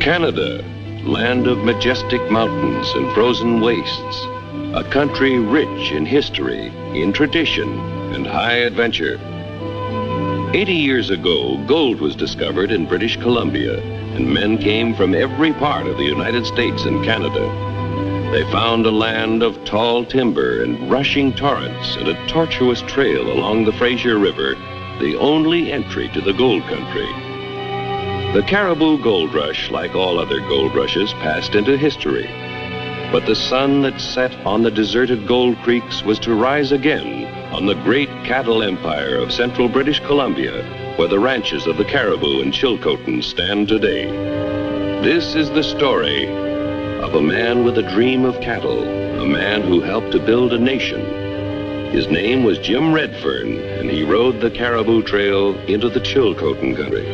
Canada, land of majestic mountains and frozen wastes. A country rich in history, in tradition, and high adventure. 80 years ago, gold was discovered in British Columbia, and men came from every part of the United States and Canada. They found a land of tall timber and rushing torrents and a tortuous trail along the Fraser River, the only entry to the gold country. The Cariboo Gold Rush, like all other gold rushes, passed into history. But the sun that set on the deserted gold creeks was to rise again on the great cattle empire of central British Columbia, where the ranches of the Cariboo and Chilcotin stand today. This is the story of a man with a dream of cattle, a man who helped to build a nation. His name was Jim Redfern, and he rode the Cariboo Trail into the Chilcotin country.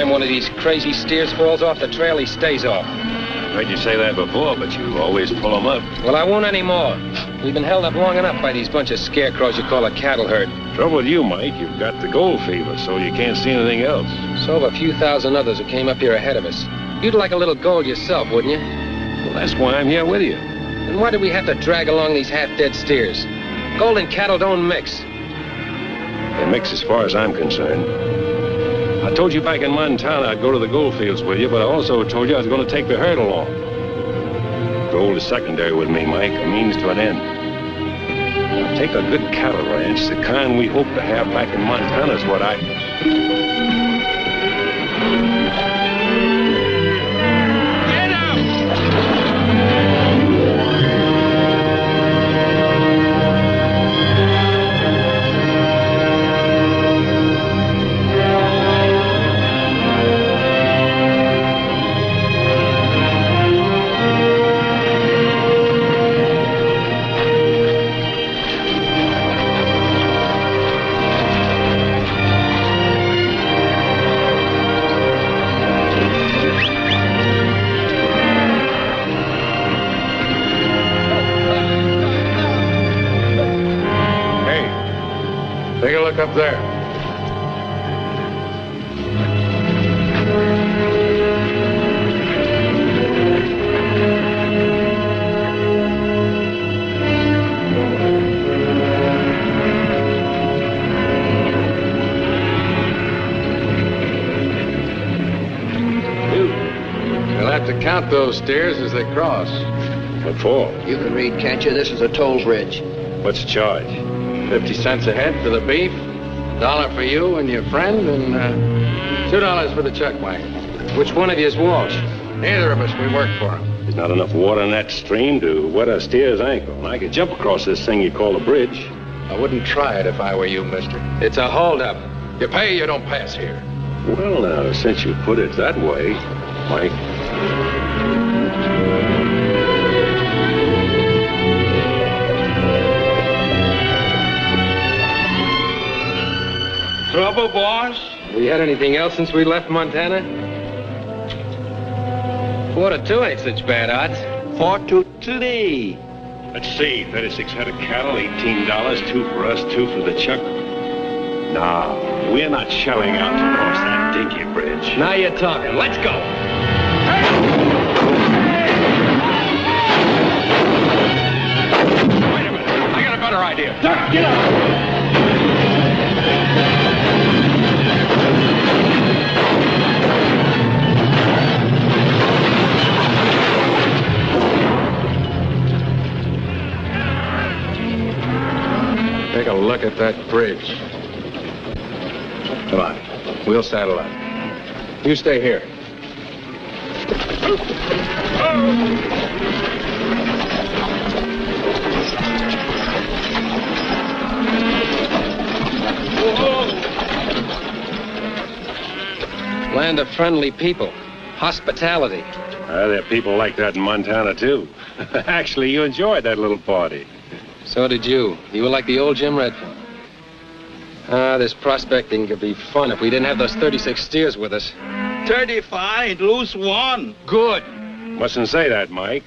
One of these crazy steers falls off the trail, he stays off. I've heard you say that before, but you always pull them up. Well, I won't anymore. We've been held up long enough by these bunch of scarecrows you call a cattle herd. Trouble with you, Mike, you've got the gold fever, so you can't see anything else. So have a few thousand others who came up here ahead of us. You'd like a little gold yourself, wouldn't you? Well, that's why I'm here with you. Then why do we have to drag along these half-dead steers? Gold and cattle don't mix. They mix as far as I'm concerned. I told you back in Montana I'd go to the gold fields with you, but I also told you I was going to take the herd along. Gold is secondary with me, Mike, a means to an end. Now, take a good cattle ranch, the kind we hope to have back in Montana is what I... Take a look up there. You'll have to count those steers as they cross. What for? You can read, can't you? This is a toll bridge. What's the charge? 50 cents a head for the beef, $1 for you and your friend, and $2 for the chuck wagon. Which one of you is Walsh? Neither of us. We work for him. There's not enough water in that stream to wet a steer's ankle. And I could jump across this thing you call a bridge. I wouldn't try it if I were you, mister. It's a holdup. You pay, you don't pass here. Well, now, since you put it that way, Mike. Trouble, boss? We had anything else since we left Montana? 4 to 2 ain't such bad odds. 4 to 3. Let's see, 36 head of cattle, $18, 2 for us, 2 for the chuck. No, we're not shelling out to cross that dinky bridge. Now you're talking. Let's go. Wait a minute. I got a better idea. Get up. Take a look at that bridge. Come on. We'll saddle up. You stay here. Land of friendly people. Hospitality. There are people like that in Montana, too. Actually, you enjoyed that little party. So did you. You were like the old Jim Redford. This prospecting could be fun if we didn't have those 36 steers with us. 35, lose 1. Good. Mustn't say that, Mike.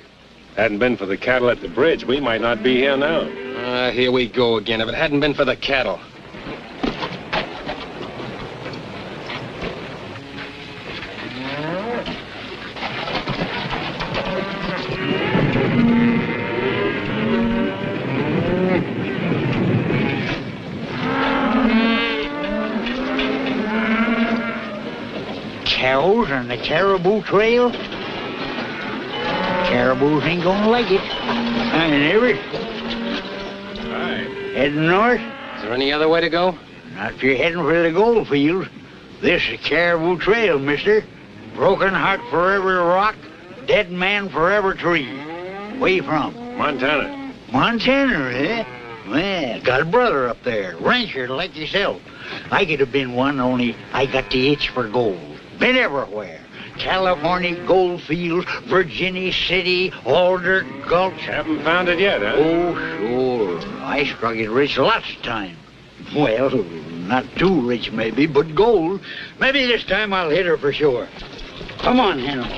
Hadn't been for the cattle at the bridge, we might not be here now. Here we go again. If it hadn't been for the cattle. Cows on the Cariboo Trail? Cariboos ain't gonna like it. I never. Hi. Heading north? Is there any other way to go? Not if you're heading for the gold fields. This is Cariboo Trail, mister. Broken heart forever rock, dead man forever tree. Where you from? Montana. Montana, eh? Well, got a brother up there, rancher like yourself. I could have been one, only I got the itch for gold. Been everywhere. California gold fields, Virginia City, Alder Gulch. Haven't found it yet, huh? Oh, sure. I struck it rich lots of time. Well, not too rich maybe, but gold. Maybe this time I'll hit her for sure. Come on, Hannibal.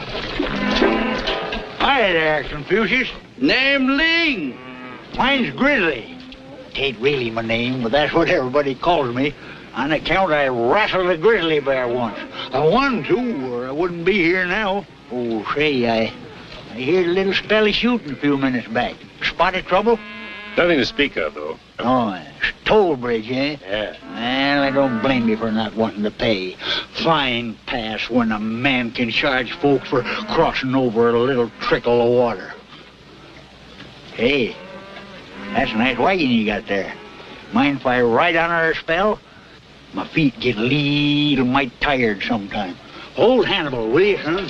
Hi there, Confucius. Name Ling. Mine's Grizzly. Tain't really my name, but that's what everybody calls me. On account I rattled a grizzly bear once. I won, too, or I wouldn't be here now. Oh, say, I heard a little spell of shooting a few minutes back. Spotted trouble? Nothing to speak of, though. Oh, toll bridge, eh? Yeah. Well, I don't blame you for not wanting to pay. Fine pass when a man can charge folk for crossing over a little trickle of water. Hey, that's a nice wagon you got there. Mind if I ride on her a spell? My feet get a little mite tired sometime. Hold Hannibal, will you, son?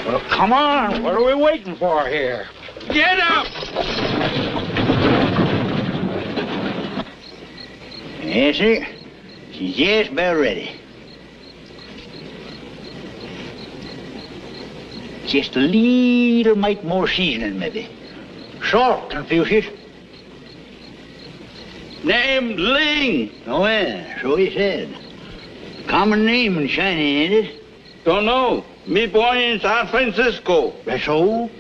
Well, come on. What are we waiting for here? Get up! Yes, sir. She's just about ready. Just a little mite more seasoning, maybe. Salt, Confucius. Name Ling. Oh, yeah, so he said. Common name in China, ain't it? Don't know. Me born in San Francisco. That's all?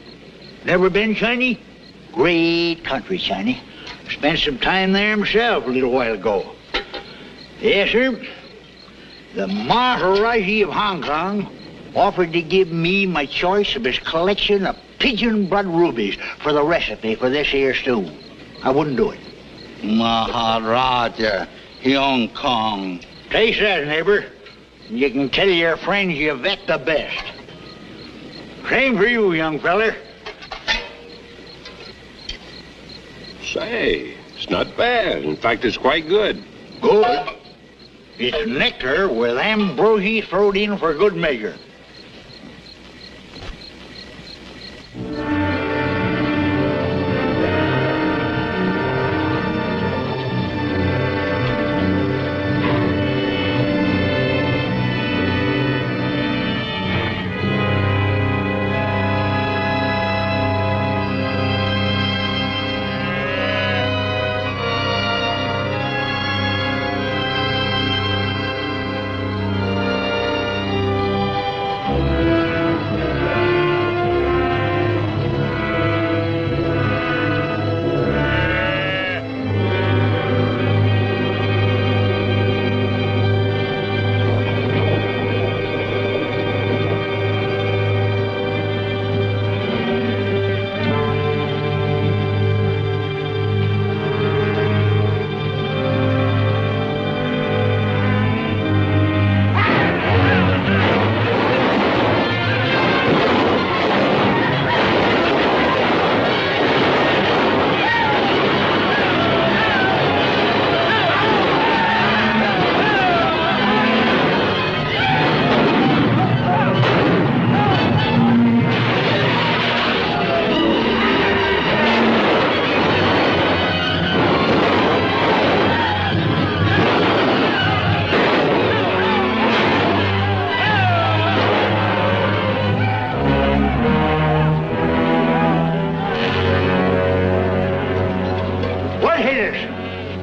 Never been China? Great country, China. Spent some time there himself a little while ago. Yes, sir. The Maharaji of Hong Kong offered to give me my choice of his collection of pigeon blood rubies for the recipe for this here stew. I wouldn't do it. Maharaja, Hong Kong. Taste that, neighbor. You can tell your friends you vet the best. Same for you, young feller. Say, it's not bad. In fact, it's quite good. Good? It's nectar with ambrosia thrown in for good measure.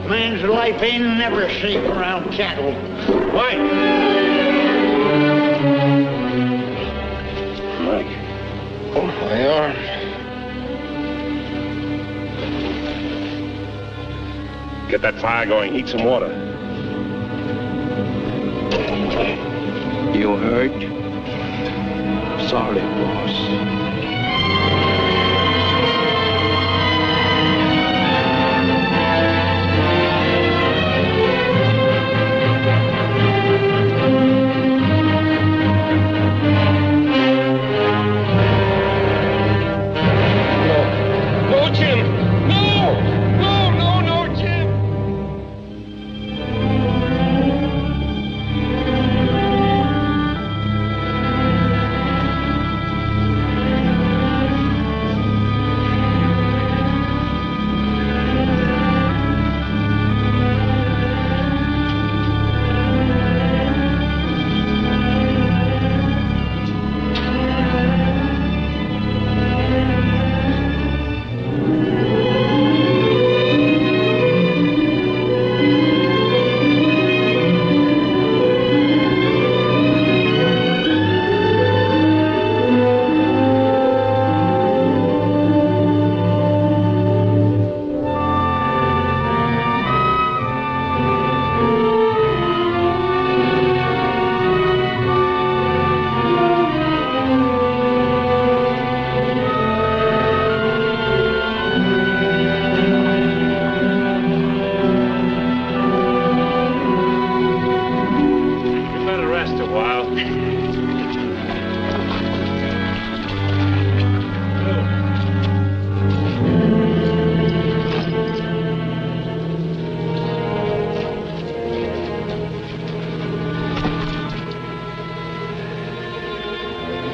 Man's life ain't never safe around cattle. Mike! Mike. Oh, my arm. Get that fire going. Heat some water. You hurt? Sorry, boss.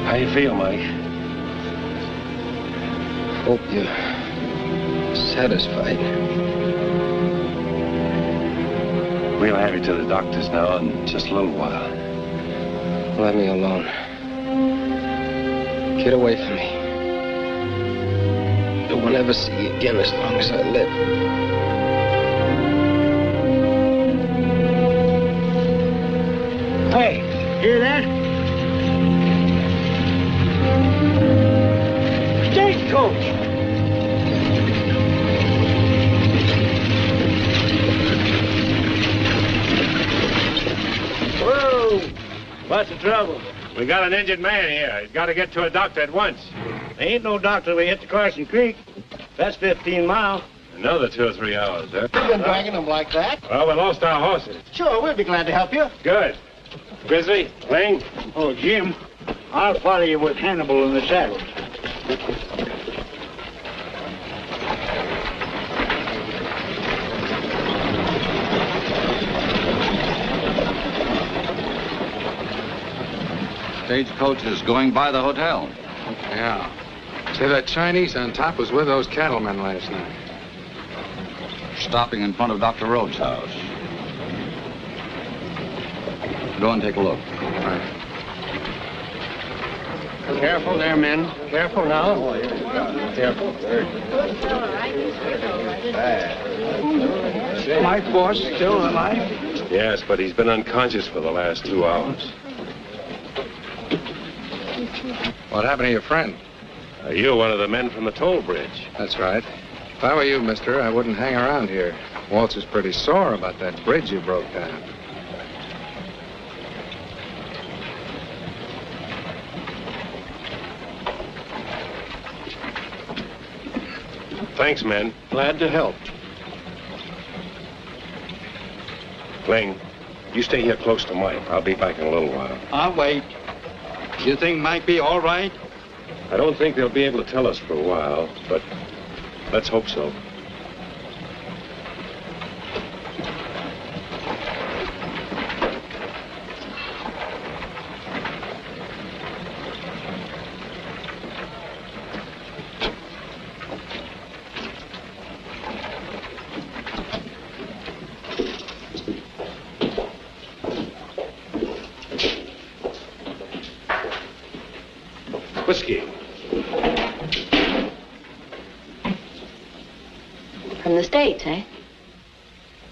How you feel, Mike? Hope you're satisfied. We'll have you to the doctor's now in just a little while. Let me alone. Get away from me. I won't ever see you again as long as I live. Hey, hear that? Stagecoach! Whoa! What's the trouble? We got an injured man here. He's got to get to a doctor at once. There ain't no doctor till we hit the Carson Creek. That's 15 miles. Another 2 or 3 hours, huh? You've been dragging them like that? Well, we lost our horses. Sure, we'll be glad to help you. Good. Grizzly, Ling, Oh, Jim, I'll follow you with Hannibal in the saddle. Stagecoach is going by the hotel. Yeah. Say, that Chinese on top was with those cattlemen last night. Stopping in front of Dr. Rhodes' house. Go and take a look. Right. Careful there, men. Careful now. Careful. My boss still alive? Yes, but he's been unconscious for the last 2 hours. What happened to your friend? You're one of the men from the toll bridge. That's right. If I were you, mister, I wouldn't hang around here. Waltz is pretty sore about that bridge you broke down. Thanks, men. Glad to help. Ling, you stay here close to Mike. I'll be back in a little while. I'll wait. You think Mike be all right? I don't think they'll be able to tell us for a while, but let's hope so. Whiskey. From the States, eh?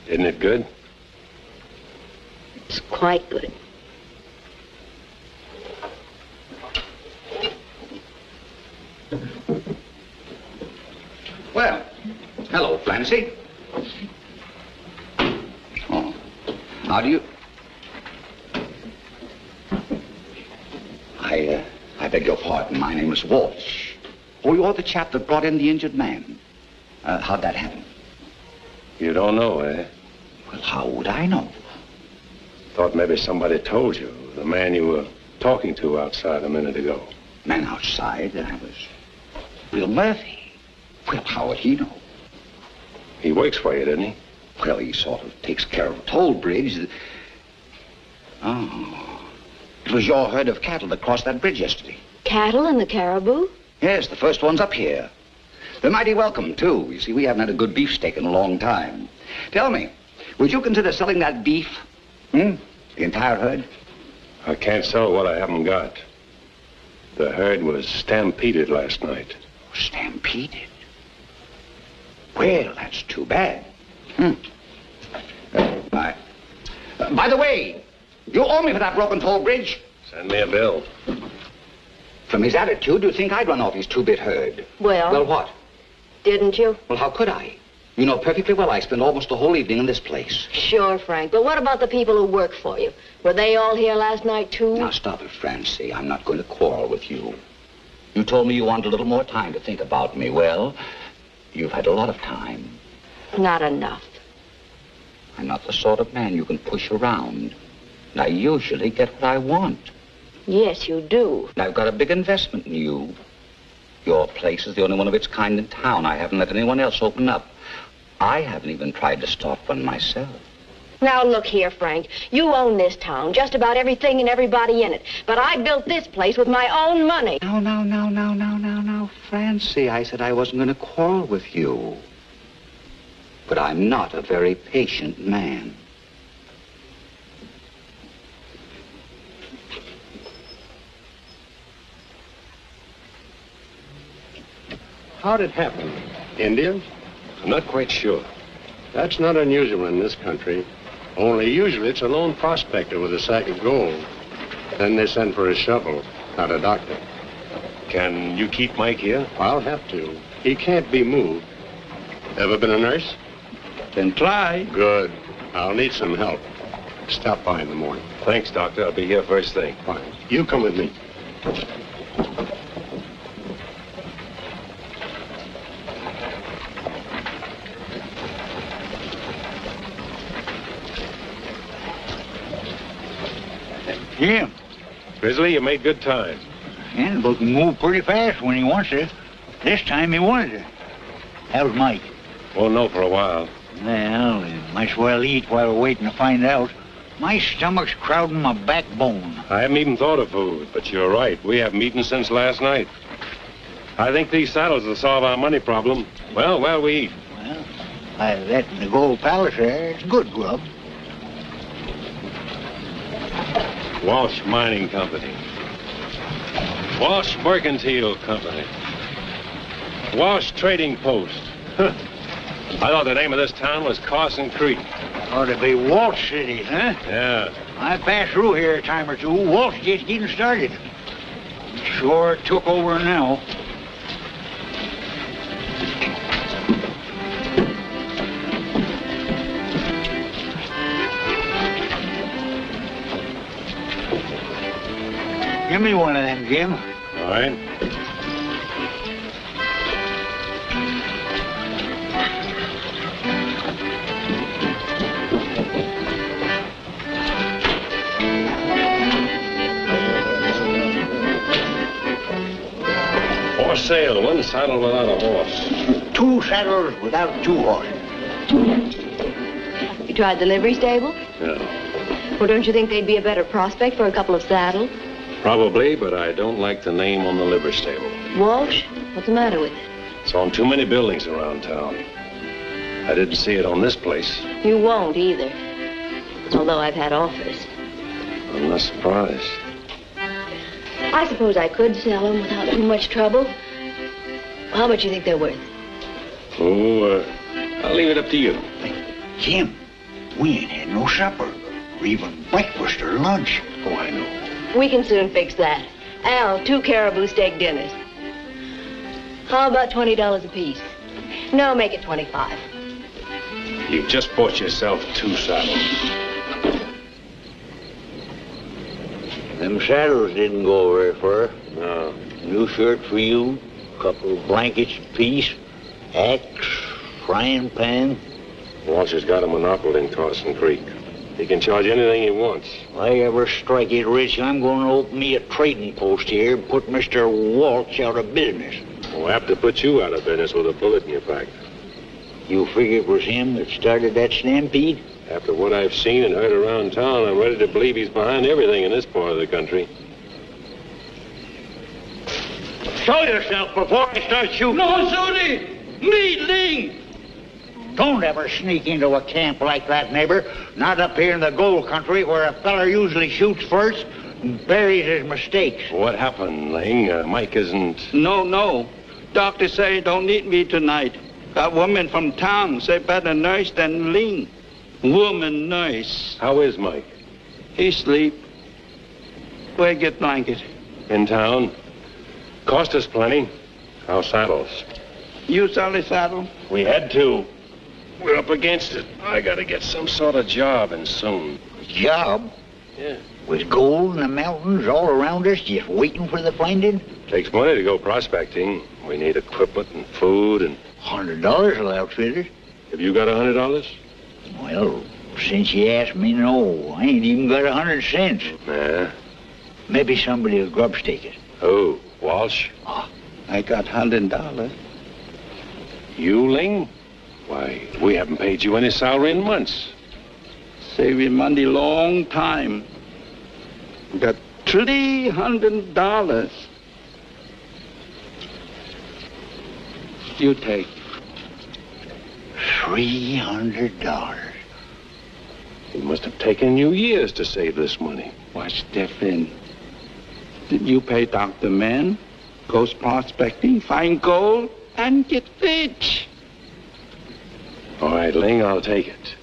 Isn't it good? It's quite good. Well, hello, Clancy. Oh, how do you... I beg your pardon. My name is Walsh. Oh, you're the chap that brought in the injured man. How'd that happen? You don't know, eh? Well, how would I know? Thought maybe somebody told you. The man you were talking to outside a minute ago. Man outside, that was Will Murphy. Well, how would he know? He works for you, didn't he? Well, he sort of takes care of the toll bridge. Oh. It was your herd of cattle that crossed that bridge yesterday. Cattle in the Cariboo? Yes, the first ones up here. They're mighty welcome, too. You see, we haven't had a good beefsteak in a long time. Tell me, would you consider selling that beef? The entire herd? I can't sell what I haven't got. The herd was stampeded last night. Stampeded? Well, that's too bad. By the way, you owe me for that broken toll bridge. Send me a bill. From his attitude, you'd think I'd run off his two-bit herd. Well, what? Didn't you? Well, how could I? You know perfectly well I spent almost the whole evening in this place. Sure, Frank. But what about the people who work for you? Were they all here last night, too? Now, stop it, Francie. I'm not going to quarrel with you. You told me you wanted a little more time to think about me. Well, you've had a lot of time. Not enough. I'm not the sort of man you can push around. And I usually get what I want. Yes, you do. And I've got a big investment in you. Your place is the only one of its kind in town. I haven't let anyone else open up. I haven't even tried to start one myself. Now, look here, Frank. You own this town, just about everything and everybody in it. But I built this place with my own money. Now, Francie, I said I wasn't going to quarrel with you. But I'm not a very patient man. How'd it happen? Indians? I'm not quite sure. That's not unusual in this country. Only usually it's a lone prospector with a sack of gold. Then they send for a shovel, not a doctor. Can you keep Mike here? I'll have to. He can't be moved. Ever been a nurse? Then try. Good. I'll need some help. Stop by in the morning. Thanks, Doctor. I'll be here first thing. Fine. You come with me. Jim, Grizzly, you made good time. And but can move pretty fast when he wants to. This time he wanted to. How's Mike? Won't know for a while. Well, might as well eat while we're waiting to find out. My stomach's crowding my backbone. I haven't even thought of food, but you're right. We haven't eaten since last night. I think these saddles will solve our money problem. Well, while we eat. Well, that in the Gold Palace there, it's good grub. Walsh Mining Company. Walsh Mercantile Company. Walsh Trading Post. I thought the name of this town was Carson Creek. Ought to be Walsh City, huh? Yeah. I passed through here a time or two. Walsh just getting started. Sure took over now. Give me one of them, Jim. All right. For sale, one saddle without a horse. 2 saddles without 2 horses. You tried the livery stable? No. Well, don't you think they'd be a better prospect for a couple of saddles? Probably, but I don't like the name on the livery stable. Walsh? What's the matter with it? It's on too many buildings around town. I didn't see it on this place. You won't either. Although I've had offers. I'm not surprised. I suppose I could sell them without too much trouble. How much do you think they're worth? Oh, I'll leave it up to you. Jim, we ain't had no supper, or even breakfast or lunch. Oh, I know. We can soon fix that. Al, 2 caribou steak dinners. How about $20 apiece? No, make it 25. You've just bought yourself 2 saddles. Them saddles didn't go very far. No. New shirt for you, couple of blankets apiece, axe, frying pan. Walsh has got a monopoly in Carson Creek. He can charge anything he wants. If I ever strike it rich, I'm going to open me a trading post here and put Mr. Walsh out of business. We'll have to put you out of business with a bullet in your back. You figure it was him that started that stampede? After what I've seen and heard around town, I'm ready to believe he's behind everything in this part of the country. Show yourself before I start shooting. No, Sudi! Me, Ling! Don't ever sneak into a camp like that, neighbor. Not up here in the gold country where a feller usually shoots first and buries his mistakes. What happened, Ling? Mike isn't... No. Doctor say don't need me tonight. That woman from town say better nurse than Ling. Woman nurse. How is Mike? He sleep. Where get blanket? In town. Cost us plenty. Our saddles. You sell the saddle? We had to. We're up against it. I gotta get some sort of job, and soon. Job? Yeah. With gold in the mountains all around us, just waiting for the finding? Takes money to go prospecting. We need equipment and food and... $100 will outfit it. Have you got $100? Well, since you asked me, no. I ain't even got 100 cents. Nah. Maybe somebody will grubstake it. Who? Walsh? I got $100. You, Ling? Why, we haven't paid you any salary in months. Saving money long time. Got $300. You take. $300. It must have taken you years to save this money. What's different? Did you pay Dr. Man? Goes prospecting, find gold, and get rich. All right, Ling, I'll take it.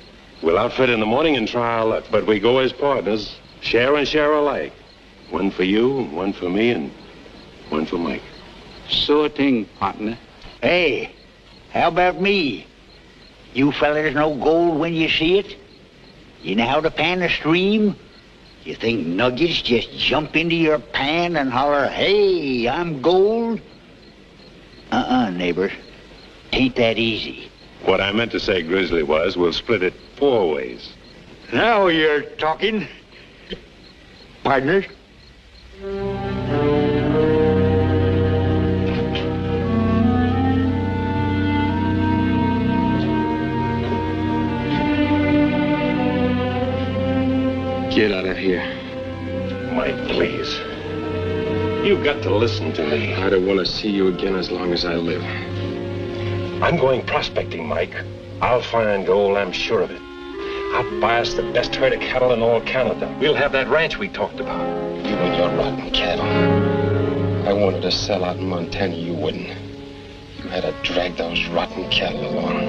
We'll outfit in the morning and try our luck, but we go as partners, share and share alike. One for you, and one for me, and one for Mike. Sure thing, partner. Hey, how about me? You fellers know gold when you see it? You know how to pan a stream? You think nuggets just jump into your pan and holler, hey, I'm gold? Neighbor. Ain't that easy. What I meant to say, Grizzly, was we'll split it 4 ways. Now you're talking. Partners. Get out of here. Mike, please. You've got to listen to me. I don't want to see you again as long as I live. I'm going prospecting, Mike. I'll find gold, I'm sure of it. I'll buy us the best herd of cattle in all Canada. We'll have that ranch we talked about. You and your rotten cattle. I wanted to sell out in Montana, you wouldn't. You had to drag those rotten cattle along.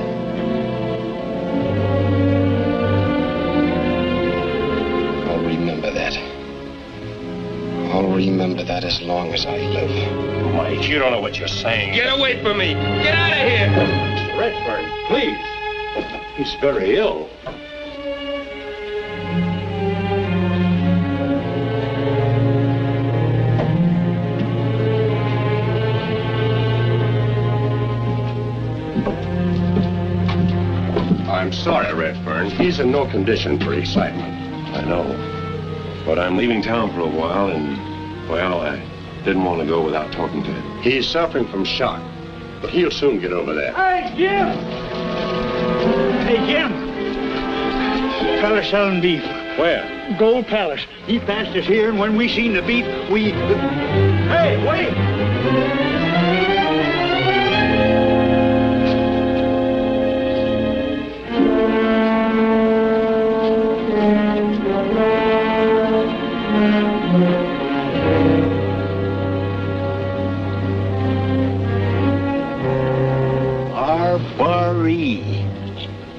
I'll remember that. I'll remember that as long as I live. Mike, you don't know what you're saying. Get away from me! Get out of here! Redfern, please. He's very ill. I'm sorry, Redfern. He's in no condition for excitement. I know. But I'm leaving town for a while, and, well, I didn't want to go without talking to him. He's suffering from shock, but he'll soon get over that. Hey, Jim! Hey, Jim! Fella selling beef. Where? Gold Palace. He passed us here, and when we seen the beef, we... Hey, wait!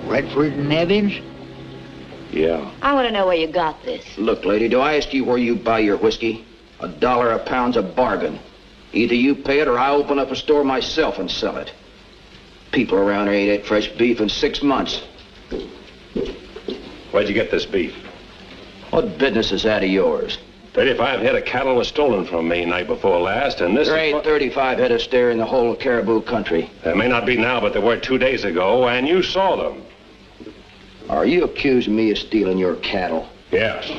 Redford and Evans? Yeah. I want to know where you got this. Look, lady, do I ask you where you buy your whiskey? $1 a pound's a bargain. Either you pay it or I open up a store myself and sell it. People around here ain't ate fresh beef in 6 months. Where'd you get this beef? What business is that of yours? 35 head of cattle was stolen from me night before last, and this There ain't 35 head of steer in the whole Cariboo country. There may not be now, but there were 2 days ago, and you saw them. Are you accusing me of stealing your cattle? Yes.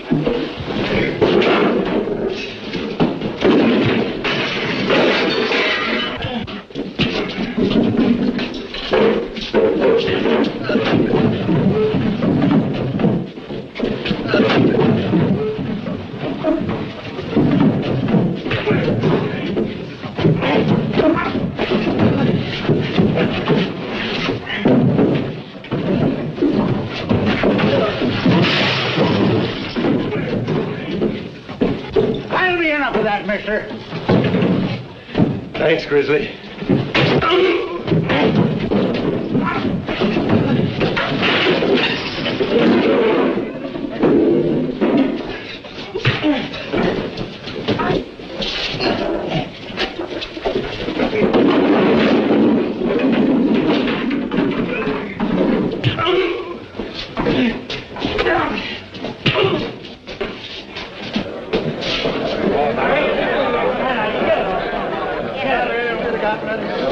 Mister. Thanks, Grizzly.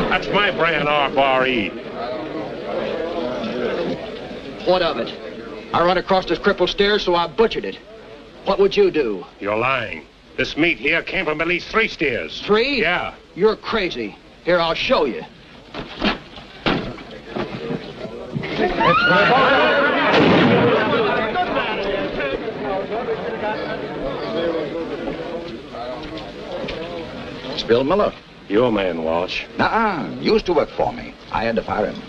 That's my brand, R-Bar-E. What of it? I run across this crippled stairs, so I butchered it. What would you do? You're lying. This meat here came from at least 3 steers. 3? Yeah. You're crazy. Here, I'll show you. It's Bill Miller. Your man, Walsh. Nuh-uh. Used to work for me. I had to fire him.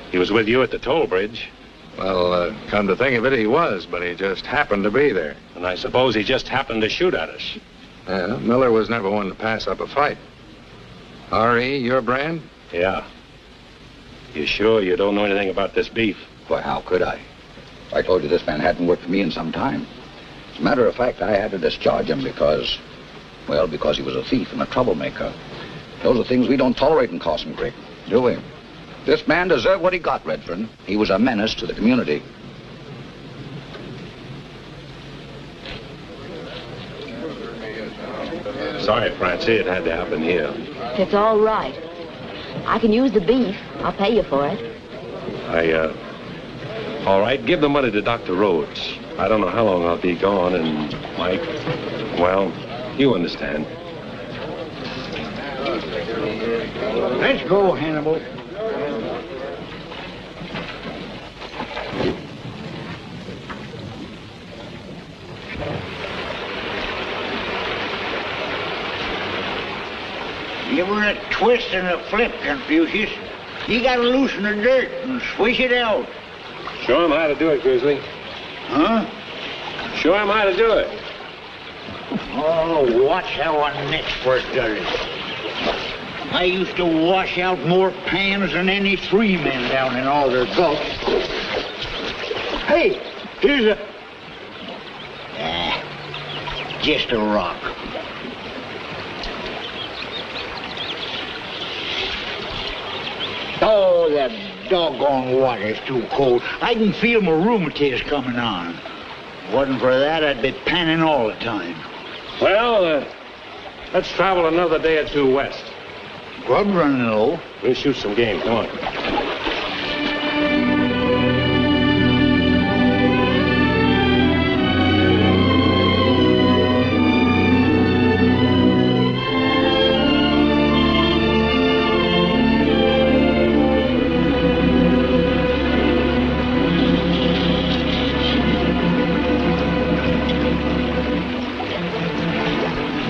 He was with you at the toll bridge. Well, come to think of it, he was, but he just happened to be there. And I suppose he just happened to shoot at us. Yeah, Miller was never one to pass up a fight. R.E., your brand? Yeah. You sure you don't know anything about this beef? Why, how could I? I told you this man hadn't worked for me in some time. As a matter of fact, I had to discharge him because he was a thief and a troublemaker. Those are things we don't tolerate in Carson Creek, do we? This man deserved what he got, Redfern. He was a menace to the community. Sorry, Francie, it had to happen here. It's all right. I can use the beef. I'll pay you for it. All right, give the money to Dr. Rhodes. I don't know how long I'll be gone, and Mike, well, You understand. Let's go, Hannibal. Give her a twist and a flip, Confucius. You gotta loosen the dirt and swish it out. Show him how to do it, Grizzly. Huh? Show him how to do it. Oh, watch how a expert does it. I used to wash out more pans than any 3 men down in all their gulps. Hey, here's a... just a rock. Oh, that doggone water's too cold. I can feel my rheumatiz coming on. Wasn't for that, I'd be panning all the time. Well, let's travel another day or two west. Grub running low. We'll shoot some game. Come on.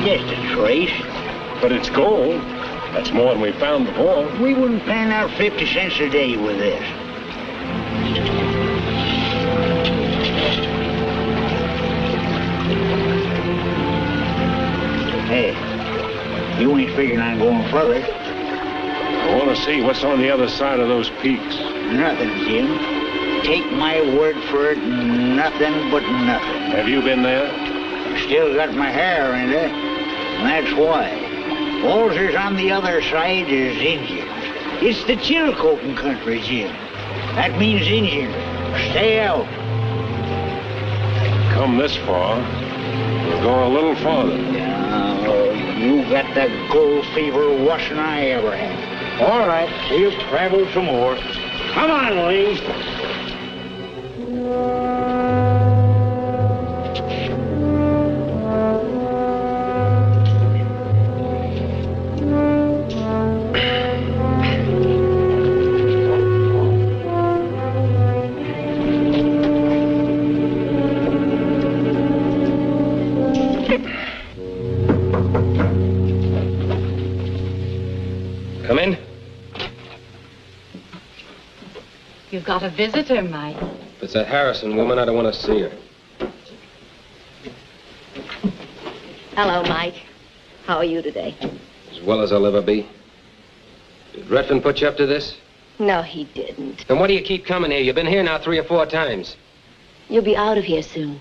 Just a trace. But it's gold. That's more than we found before. We wouldn't pan out 50 cents a day with this. Hey, you ain't figuring on going further. I want to see what's on the other side of those peaks. Nothing, Jim. Take my word for it, nothing but nothing. Have you been there? Still got my hair in it, and that's why. All there's on the other side is Indians. It's the Chilcotin country, Jim. That means Indians. Stay out. Come this far, we'll go a little farther. You got that gold fever worse than I ever had. All right, we'll travel some more. Come on, Lee. Come in. You've got a visitor, Mike. If it's that Harrison woman, I don't want to see her. Hello, Mike. How are you today? As well as I'll ever be. Did Redfin put you up to this? No, he didn't. Then why do you keep coming here? You've been here now 3 or 4 times. You'll be out of here soon.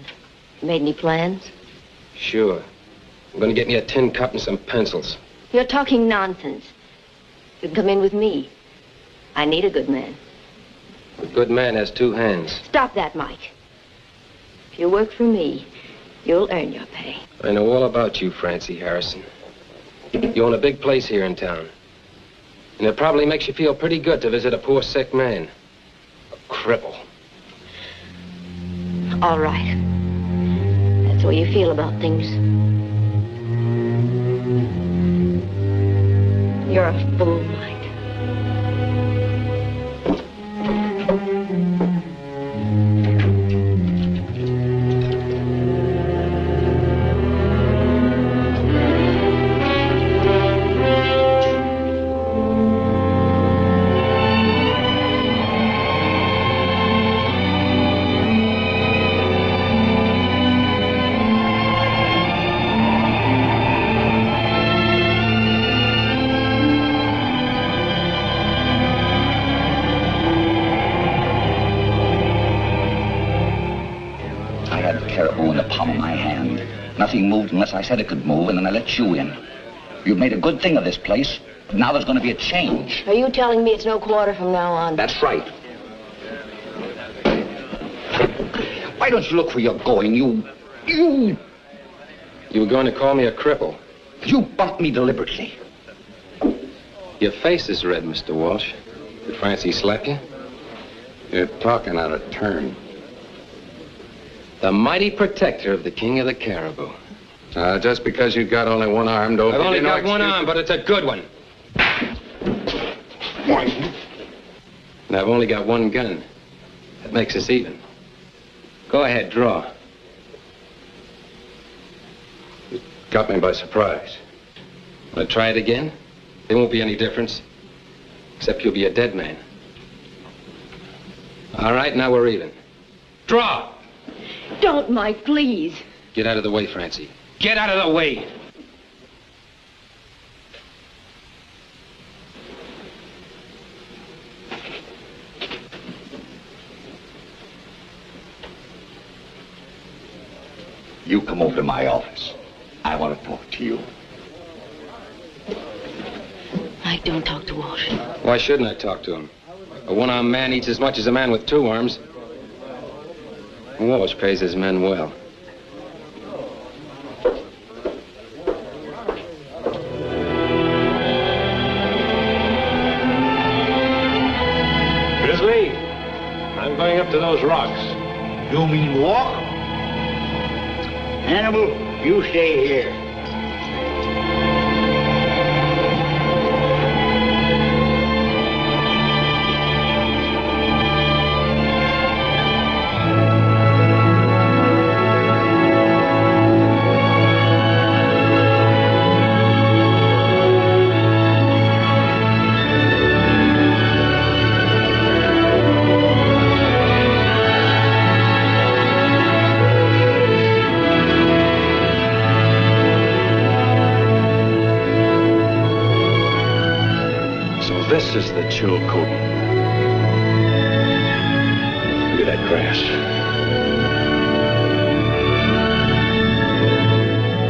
Made any plans? Sure. I'm going to get me a tin cup and some pencils. You're talking nonsense. You can come in with me. I need a good man. A good man has 2 hands. Stop that, Mike. If you work for me, you'll earn your pay. I know all about you, Francie Harrison. You own a big place here in town. And it probably makes you feel pretty good to visit a poor sick man. A cripple. All right. That's the way you feel about things. You're a fool, Mike. Nothing moved unless I said it could move, and then I let you in. You've made a good thing of this place, but now there's going to be a change. Are you telling me it's no quarter from now on? That's right. Why don't you look where you're going? You were going to call me a cripple. You bumped me deliberately. Your face is red, Mr. Walsh. Did Francie slap you? You're talking out of turn. The mighty protector of the king of the Cariboo. Just because you got only one arm, don't... I've only got one arm, but it's a good one. And I've only got one gun. That makes us even. Go ahead, draw. You got me by surprise. Want to try it again? There won't be any difference. Except you'll be a dead man. All right, now we're even. Draw! Don't, Mike, please. Get out of the way, Francie. Get out of the way! You come over to my office. I want to talk to you. Mike, don't talk to Walsh. Why shouldn't I talk to him? A one-armed man eats as much as a man with two arms. Walsh pays his men well. Grizzly, I'm going up to those rocks. You mean walk? Hannibal, you stay here. This is the chill coating. Look at that grass.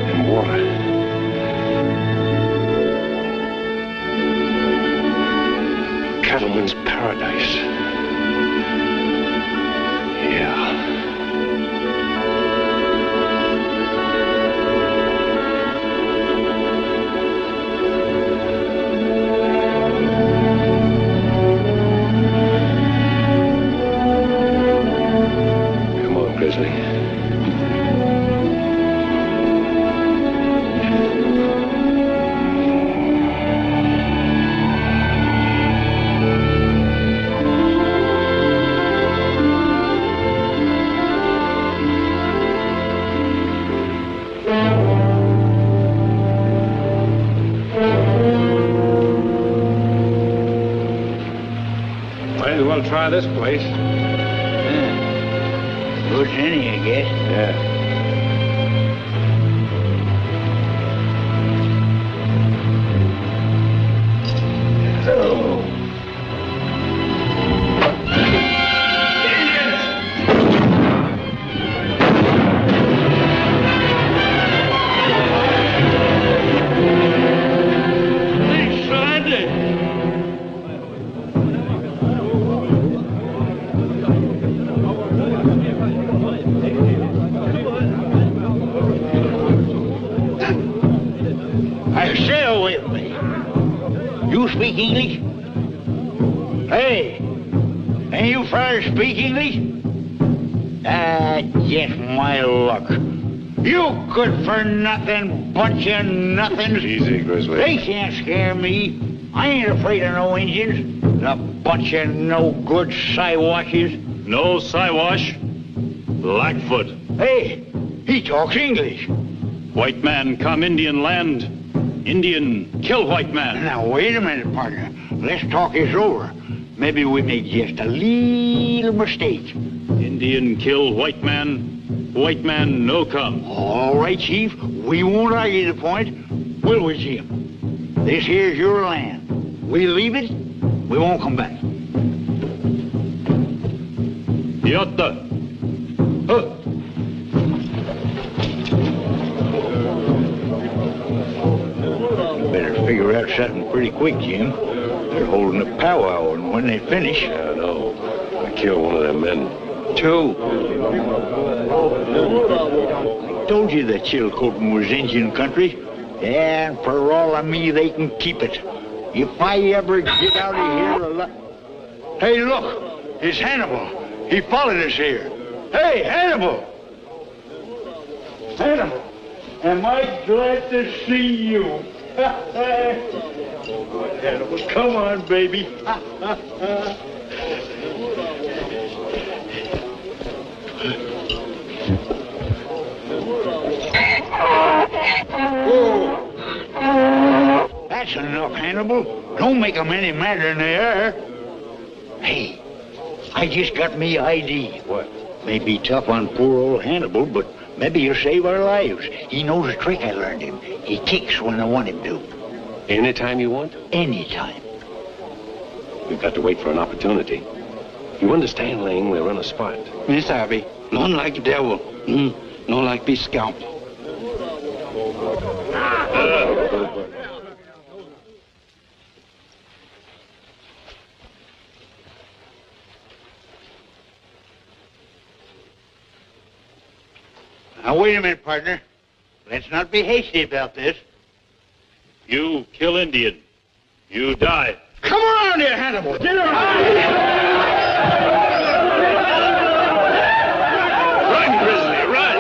And water. Cattleman's paradise. Yeah. Grizzly. Might as well try this place. Good as any, I guess. Yeah. Speak English? Hey, and you fellas speak English? Just my luck. You good for nothing, bunch of nothings. Easy, Grizzly. They can't scare me. I ain't afraid of no Indians. A bunch of no good Siwashes. No Siwash. Blackfoot. Hey, he talks English. White man come Indian land. Indian kill white man. Now, wait a minute, partner. Let's talk this over. Maybe we made just a little mistake. Indian kill white man. White man no come. All right, Chief. We won't argue the point. Will we, Jim? This here's your land. We leave it, we won't come back. Yotta. Huh. Better figure out something pretty quick, Jim. They're holding a powwow, and when they finish... Yeah, I know. I killed one of them men. Two. I told you that Chilcotin was Indian country. And for all of me, they can keep it. If I ever get out of here alive... Hey, look! It's Hannibal. He followed us here. Hey, Hannibal! Hannibal! Am I glad to see you? Come on, baby. That's enough, Hannibal. Don't make 'em any madder than they are. Hey, I just got me ID. What? May be tough on poor old Hannibal, but maybe you'll save our lives. He knows a trick I learned him. He kicks when I want him to. Anytime you want? Anytime. We've got to wait for an opportunity. You understand, Lane, we're on a spot. Miss Abby, none like devil. No like be scalped. Now, wait a minute, partner. Let's not be hasty about this. You kill Indian, you die. Come on here, Hannibal. Get around. Run, Grizzly, run!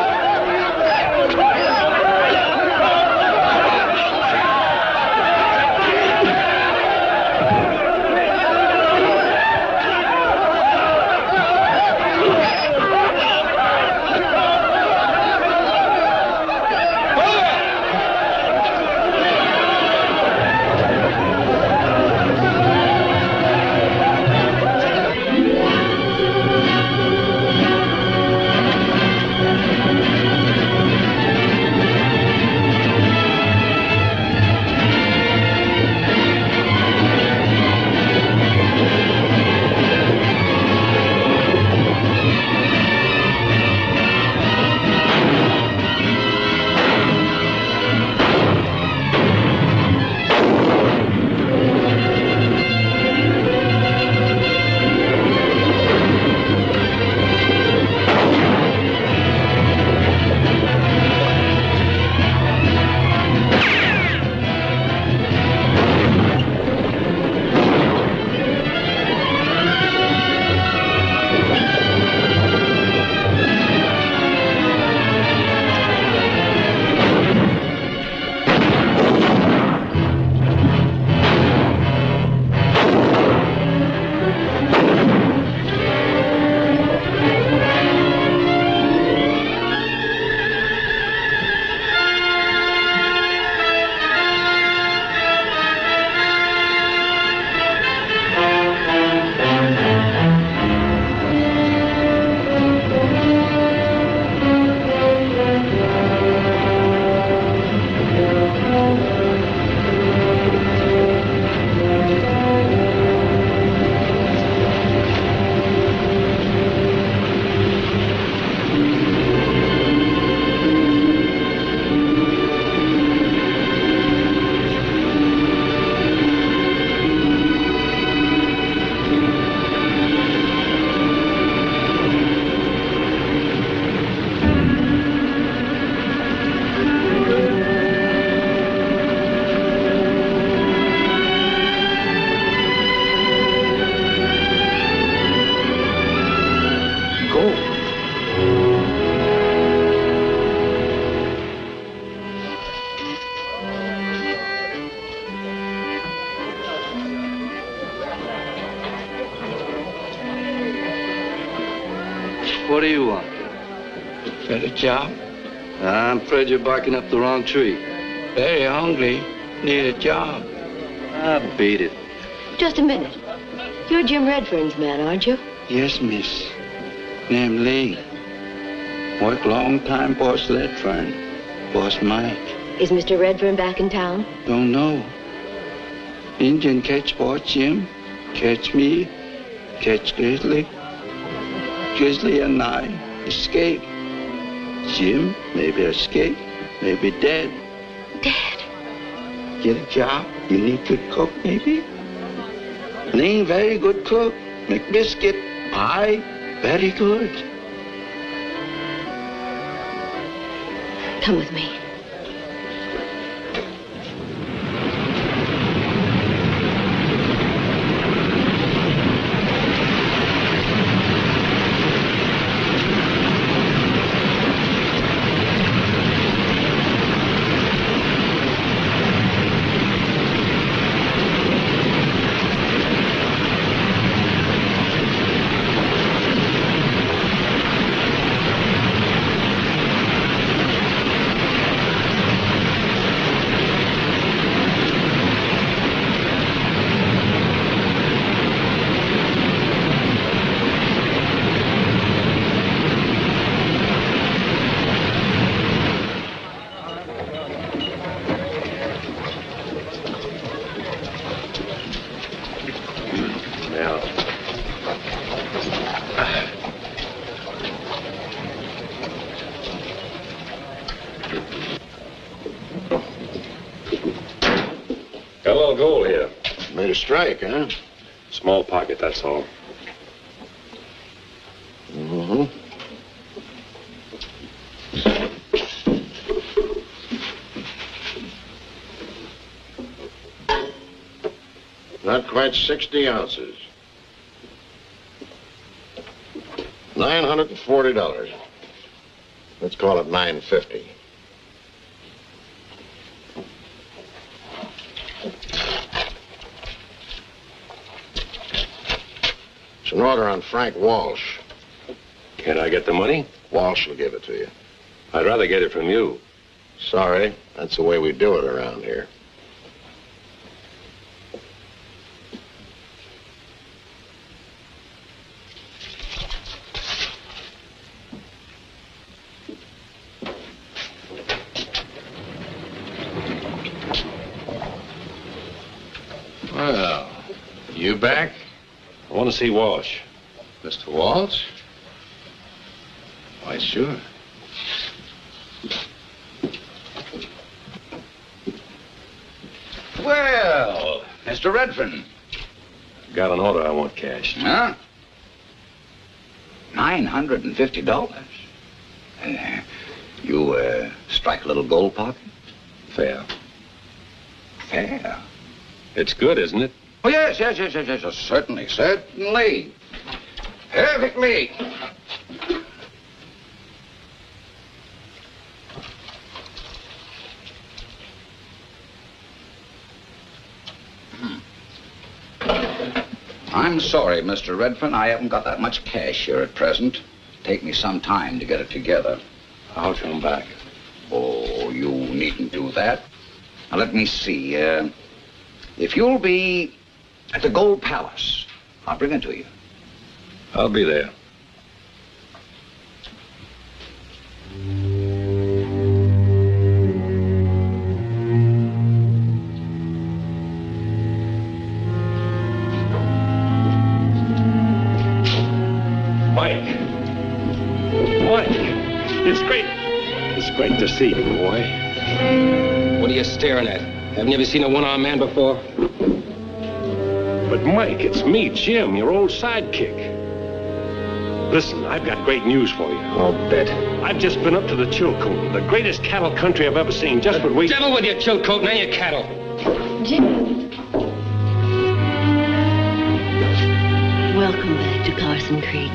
What do you want? Got a job? I'm afraid you're barking up the wrong tree. Very hungry. Need a job. Ah, beat it. Just a minute. You're Jim Redfern's man, aren't you? Yes, miss. Name Lee. Work long time, Boss Redfern. Boss Mike. Is Mr. Redfern back in town? Don't know. Indian catch Boss Jim. Catch me. Catch Grizzly. Grizzly and I escape. Jim maybe escape, maybe dead. Dead? Get a job. You need good cook, maybe? Lee very good cook. Make biscuit. Pie. Very good. Come with me. Got a little gold here. Made a strike, huh? Small pocket, that's all. Mm-hmm. Not quite 60 ounces. $940. Let's call it $950. It's an order on Frank Walsh. Can't I get the money? Walsh will give it to you. I'd rather get it from you. Sorry, that's the way we do it around here. Well, you back? I want to see Walsh. Mr. Walsh? Why, sure. Well, Mr. Redfern. Got an order I want cashed. Huh? $950. You, strike a little gold pocket? Fair. Fair? It's good, isn't it? Oh, yes. Certainly. Perfectly. I'm sorry, Mr. Redfern. I haven't got that much cash here at present. It'll take me some time to get it together. I'll come back. Oh, you needn't do that. Now, let me see. If you'll be at the Gold Palace, I'll bring it to you. I'll be there. Mike, it's great to see you, boy. What are you staring at? Haven't you ever seen a one-armed man before? But Mike, it's me, Jim, your old sidekick. Listen, I've got great news for you. I'll bet. I've just been up to the Chilcoot, the greatest cattle country I've ever seen. Just but wait. Devil with your Chilcoot and your cattle. Jim. Welcome back to Carson Creek.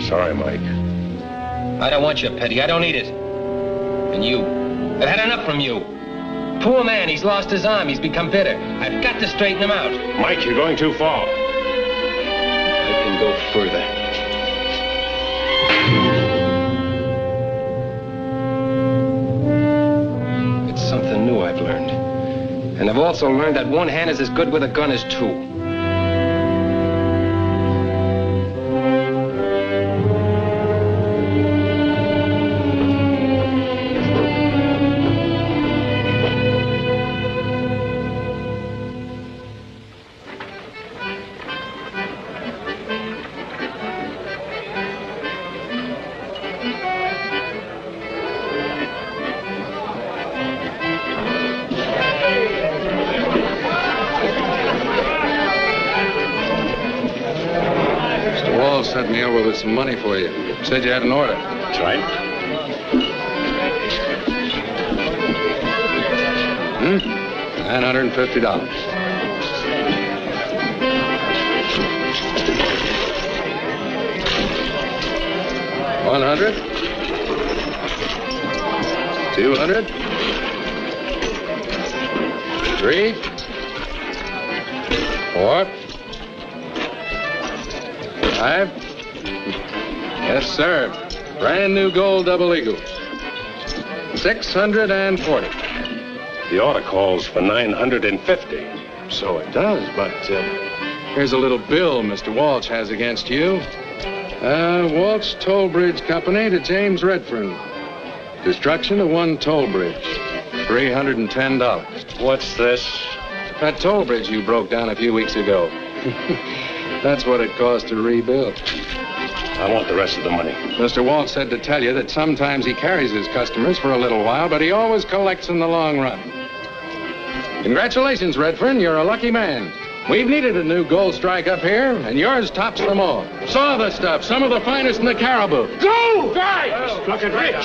Sorry, Mike. I don't want you, Petty. I don't need it. And you. I've had enough from you. Poor man, he's lost his arm. He's become bitter. I've got to straighten him out. Mike, you're going too far. I can go further. It's something new I've learned. And I've also learned that one hand is as good with a gun as two. Sent me over with some money for you. Said you had an order. That's right. $950. $100. $200. $300. $400. $500. Yes, sir. Brand new gold double eagles. $640. The order calls for $950. So it does, but here's a little bill Mr. Walsh has against you. Walsh Toll Bridge Company to James Redfern. Destruction of one toll bridge. $310. What's this? That toll bridge you broke down a few weeks ago. That's what it cost to rebuild. I want the rest of the money. Mr. Walsh said to tell you that sometimes he carries his customers for a little while, but he always collects in the long run. Congratulations, Redfern. You're a lucky man. We've needed a new gold strike up here, and yours tops them all. Saw the stuff, some of the finest in the Cariboo. Go! Guys! Looking rich.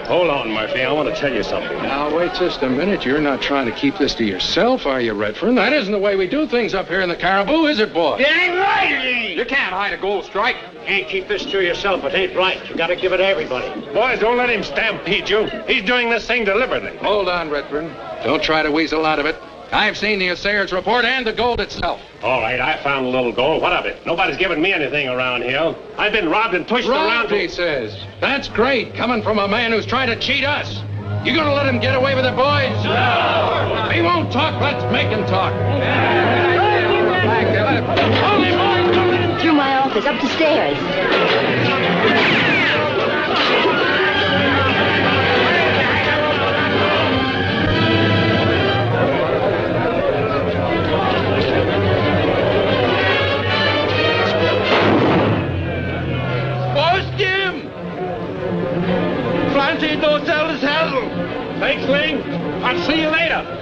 Hold on, Murphy. I want to tell you something. Now, wait just a minute. You're not trying to keep this to yourself, are you, Redfern? That isn't the way we do things up here in the Cariboo, is it, boy? It ain't right, it ain't. You can't hide a gold strike. Can't keep this to yourself. It ain't right. You got to give it to everybody. Boys, don't let him stampede you. He's doing this thing deliberately. Hold on, Redfern. Don't try to weasel out of it. I've seen the assayer's report and the gold itself. All right, I found a little gold. What of it? Nobody's given me anything around here. I've been robbed and pushed around. He says. That's great, coming from a man who's trying to cheat us. You gonna let him get away with it, boys? No! He won't talk. Let's make him talk. Only boys, don't let him... Through my office, up the stairs. Don't sell his hassle. Thanks, Ling. I'll see you later.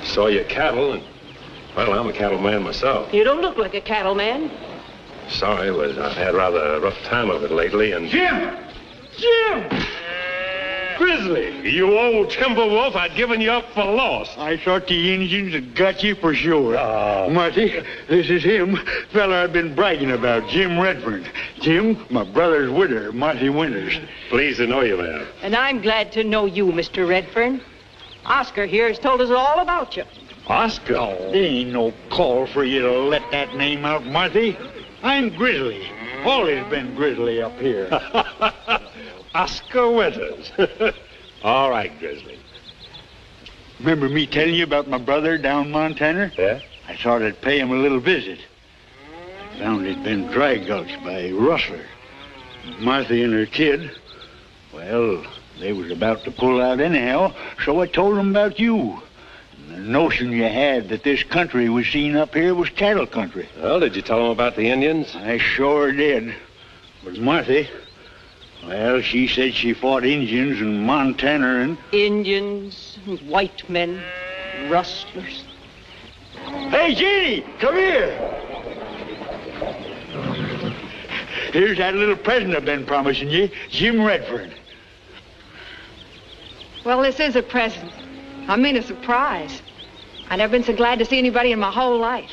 Saw your cattle, and, well, I'm a cattleman myself. You don't look like a cattleman. Sorry, I've had rather a rough time of it lately, and... Jim! Jim! Grizzly, you old timber wolf, I'd given you up for lost. I thought the Indians had got you for sure. Oh. Marty, this is him, fella I've been bragging about, Jim Redfern. Jim, my brother's widow, Marty Winters. Pleased to know you, ma'am. And I'm glad to know you, Mr. Redfern. Oscar here has told us all about you. Oscar? Oh, there ain't no call for you to let that name out, Marty. I'm Grizzly. Always been Grizzly up here. Oscar Winters. All right, Grizzly. Remember me telling you about my brother down Montana? Yeah? I thought I'd pay him a little visit. I found he'd been dry gulched by a rustler. Marthy and her kid, well, they was about to pull out anyhow, so I told them about you. And the notion you had that this country was seen up here was cattle country. Well, did you tell them about the Indians? I sure did. But Marthy, well, she said she fought Indians in Montana and... Indians, white men, rustlers. Hey, Jeannie, come here. Here's that little present I've been promising you, Jim Redfern. Well, this is a present. I mean a surprise. I've never been so glad to see anybody in my whole life.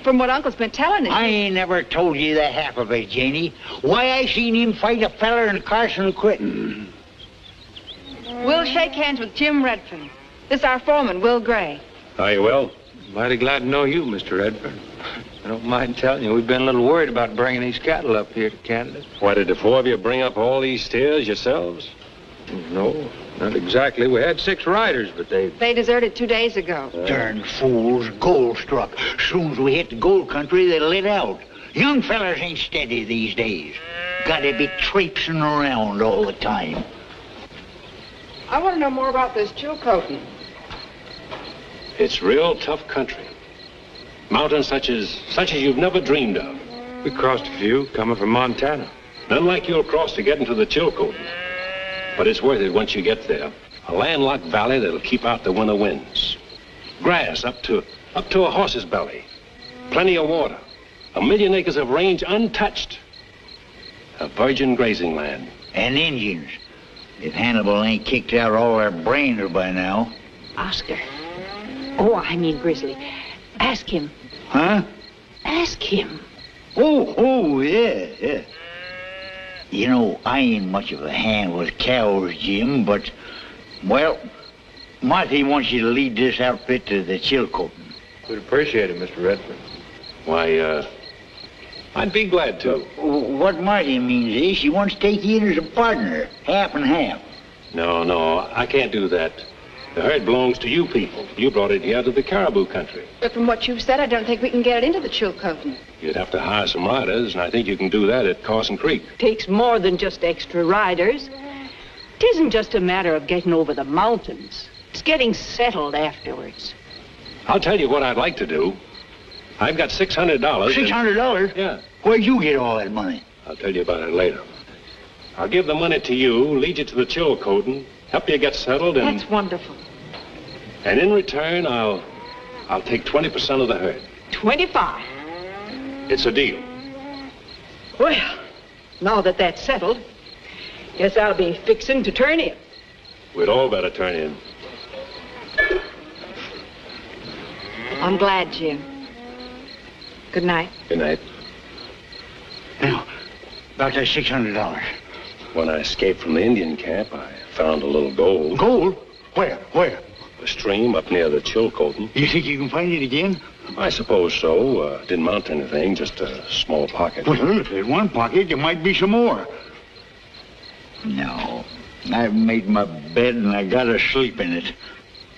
from what Uncle's been telling us. I ain't never told you the half of it, Janie. Why, I seen him fight a feller in Carson quitting. We'll shake hands with Jim Redfern. This is our foreman, Will Gray. Are you well? Mighty glad to know you, Mr. Redfern. I don't mind telling you, we've been a little worried about bringing these cattle up here to Canada. Why, did the four of you bring up all these steers yourselves? No, not exactly. We had 6 riders, but They deserted 2 days ago. Darn fools, gold struck. Soon as we hit the gold country, they lit out. Young fellers ain't steady these days. Gotta be traipsing around all the time. I want to know more about this Chilcotin. It's real tough country. Mountains such as you've never dreamed of. we crossed a few coming from Montana. None like you'll cross to get into the Chilcotin. But it's worth it once you get there. A landlocked valley that'll keep out the winter winds. Grass up to a horse's belly. Plenty of water. 1 million acres of range untouched. A virgin grazing land. And Indians. If Hannibal ain't kicked out all their brains by now. Oscar. Oh, I mean Grizzly. Ask him. Huh? Ask him. Oh, yeah. You know, I ain't much of a hand with cows, Jim, but, well, Marty wants you to lead this outfit to the Chilcotin. We'd appreciate it, Mr. Redfern. Why, I'd be glad to. What Marty means is she wants to take you in as a partner, half and half. No, I can't do that. The herd belongs to you people. You brought it here to the Cariboo country. But from what you've said, I don't think we can get it into the Chilcotin. You'd have to hire some riders, and I think you can do that at Carson Creek. Takes more than just extra riders. It isn't just a matter of getting over the mountains. It's getting settled afterwards. I'll tell you what I'd like to do. I've got $600. $600? Yeah. Where'd you get all that money? I'll tell you about it later. I'll give the money to you, lead you to the Chilcotin, help you get settled, and... That's wonderful. And in return, I'll take 20% of the herd. 25. It's a deal. Well, now that that's settled, guess I'll be fixing to turn in. We'd all better turn in. I'm glad, Jim. Good night. Good night. Now, about that $600. When I escaped from the Indian camp, I found a little gold. Gold? Where? A stream up near the Chilcotin. You think you can find it again? I suppose so. Didn't mount anything, just a small pocket. Well, if there's one pocket, there might be some more. No. I've made my bed and I gotta sleep in it.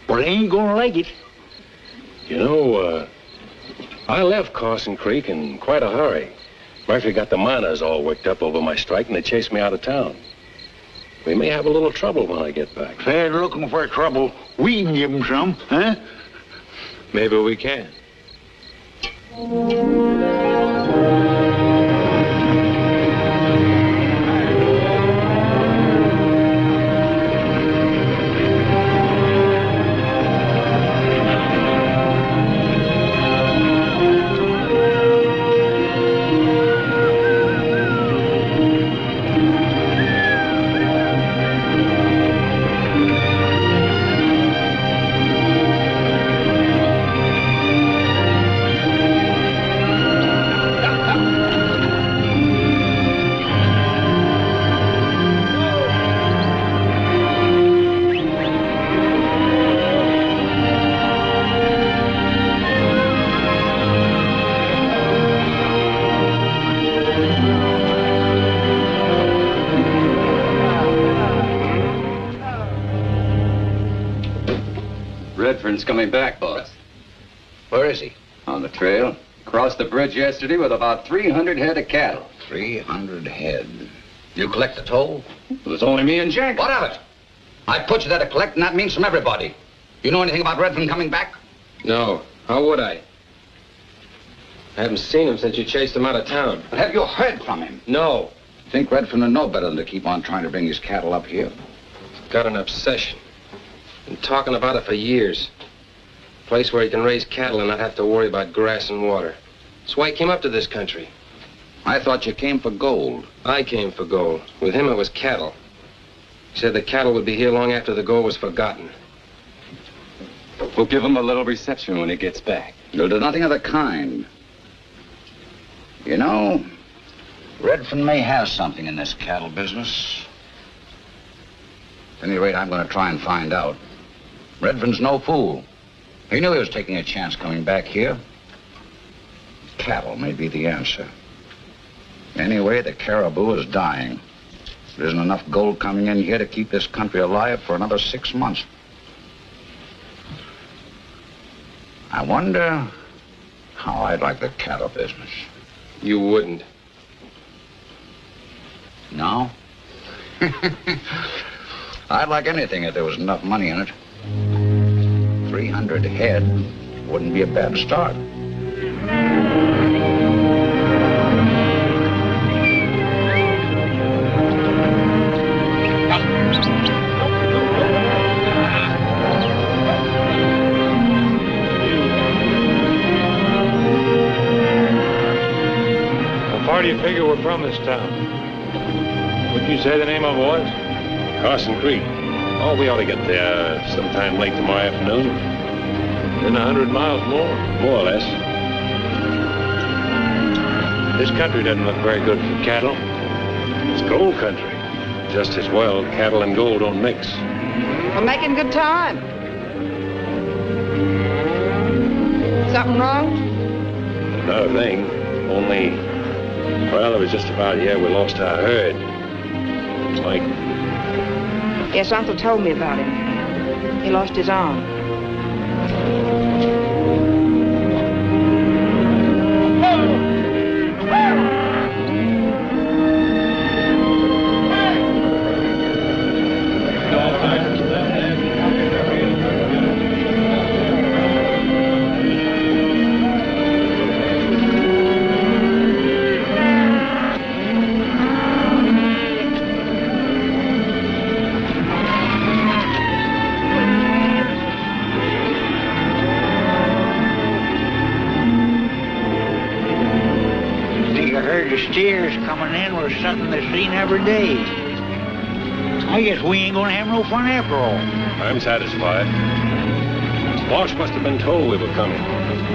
But I ain't gonna like it. You know, I left Carson Creek in quite a hurry. Murphy got the miners all worked up over my strike and they chased me out of town. We may have a little trouble when I get back. If they're looking for trouble, we can give them some, huh? Maybe we can. Redfern's coming back, boss. Where is he? On the trail. Crossed the bridge yesterday with about 300 head of cattle. 300 head. You collect the toll? It was only me and Jack. What of it? I put you there to collect, and that means from everybody. You know anything about Redfern coming back? No. How would I? I haven't seen him since you chased him out of town. But have you heard from him? No. Think Redfern would know better than to keep on trying to bring his cattle up here. Got an obsession. Been talking about it for years. A place where he can raise cattle and not have to worry about grass and water. That's why he came up to this country. I thought you came for gold. I came for gold. With him, it was cattle. He said the cattle would be here long after the gold was forgotten. We'll give him a little reception when he gets back. You'll do nothing of the kind. You know, Redfern may have something in this cattle business. At any rate, I'm going to try and find out. Redfern's no fool. He knew he was taking a chance coming back here. Cattle may be the answer. Anyway, the Cariboo is dying. There isn't enough gold coming in here to keep this country alive for another 6 months. I wonder how I'd like the cattle business. You wouldn't. No? I'd like anything if there was enough money in it. 300 head wouldn't be a bad start. How far do you figure we're from this town? What'd you say the name of it was? Carson Creek. Oh, we ought to get there sometime late tomorrow afternoon. In 100 miles more? More or less. This country doesn't look very good for cattle. It's gold country. Just as well, cattle and gold don't mix. We're making good time. Something wrong? Not a thing. Only, well, it was just about here we lost our herd. It's like... Yes, Uncle told me about him. He lost his arm. Steers coming in was something that's seen every day. I guess we ain't gonna have no fun after all. I'm satisfied. Boss must have been told we were coming.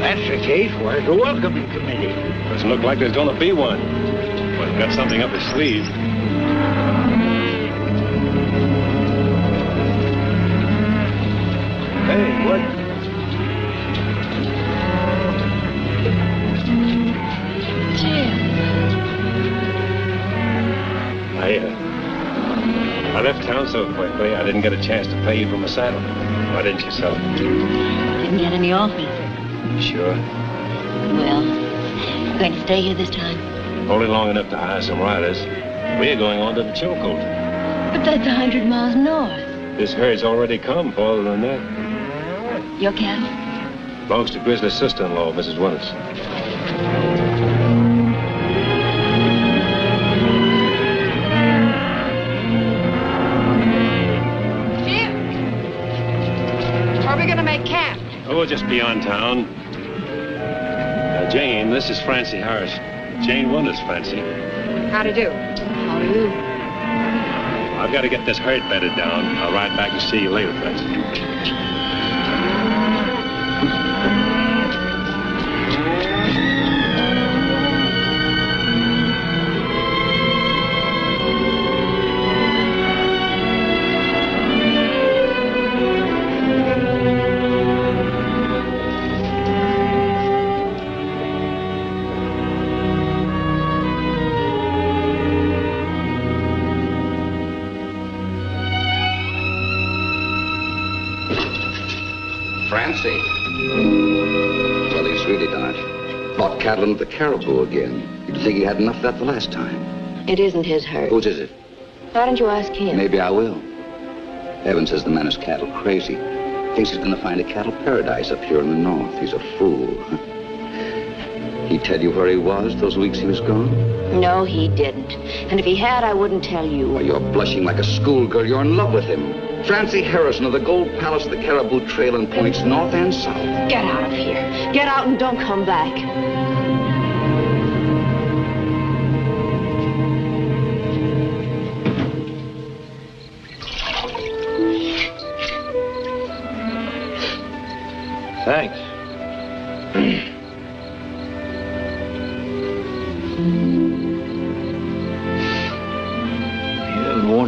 That's the case. Where's the welcoming committee? Doesn't look like there's gonna be one. But we've got something up his sleeve. Hey, what? I left town so quickly, I didn't get a chance to pay you for my saddle. Why didn't you sell it? Didn't get any off me. Sure. Well, you going to stay here this time? Only long enough to hire some riders. We're going on to the Chilcoot. But that's 100 miles north. This herd's already come farther than that. Your cattle? Belongs to Grizzly's sister-in-law, Mrs. Willis. Oh, just beyond town. Jane, this is Francie Harris. Jane Wonders, Francie. How to do? How are you? I've got to get this herd bedded down. I'll ride back and see you later, Francie. Francie. Well, he's really done it. Bought cattle into the Cariboo again. You'd think he had enough of that the last time. It isn't his herd. Whose is it? Why don't you ask him? Maybe I will. Evan says the man is cattle crazy. Thinks he's going to find a cattle paradise up here in the north. He's a fool. He tell you where he was those weeks he was gone? No, he didn't. And if he had, I wouldn't tell you. Why, you're blushing like a schoolgirl. You're in love with him. Francie Harrison of the Gold Palace, the Cariboo Trail, and points north and south. Get out of here. Get out and don't come back. Thanks.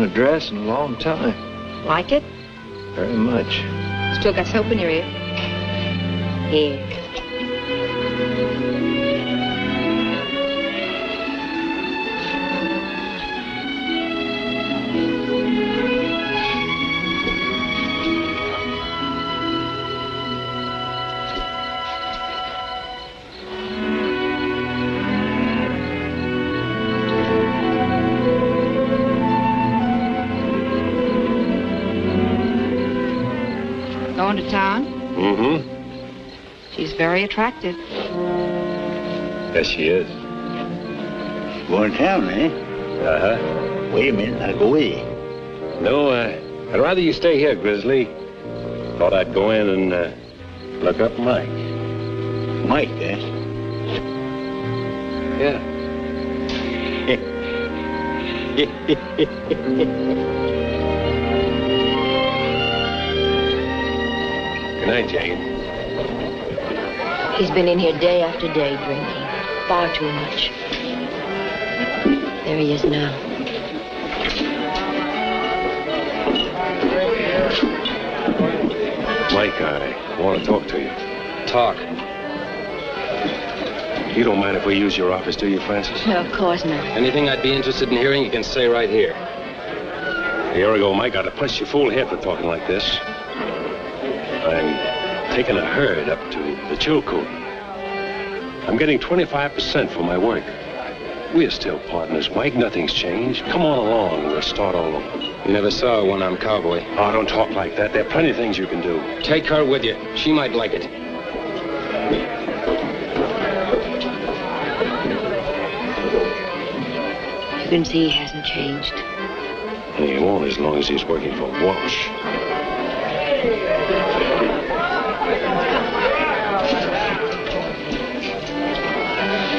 a dress in a long time. Like it? Very much. Still got soap in your ear? Here. Going to town? Mm-hmm. She's very attractive. Yes, she is. Going to town, eh? Uh-huh. Wait a minute, I'll go with you. No, I'd rather you stay here, Grizzly. Thought I'd go in and look up Mike. Mike, eh? Yeah. Good night, Jane. He's been in here day after day drinking. Far too much. There he is now. Mike, I want to talk to you. Talk. You don't mind if we use your office, do you, Francis? No, of course not. Anything I'd be interested in hearing, you can say right here. A year ago, Mike, I'd have punched your full head for talking like this. I'm taking a herd up to the Chilcoot. I'm getting 25% for my work. We're still partners, Mike. Nothing's changed. Come on along. We'll start all over. You never saw a one-armed cowboy. Oh, don't talk like that. There are plenty of things you can do. Take her with you. She might like it. You can see he hasn't changed. He won't as long as he's working for Walsh.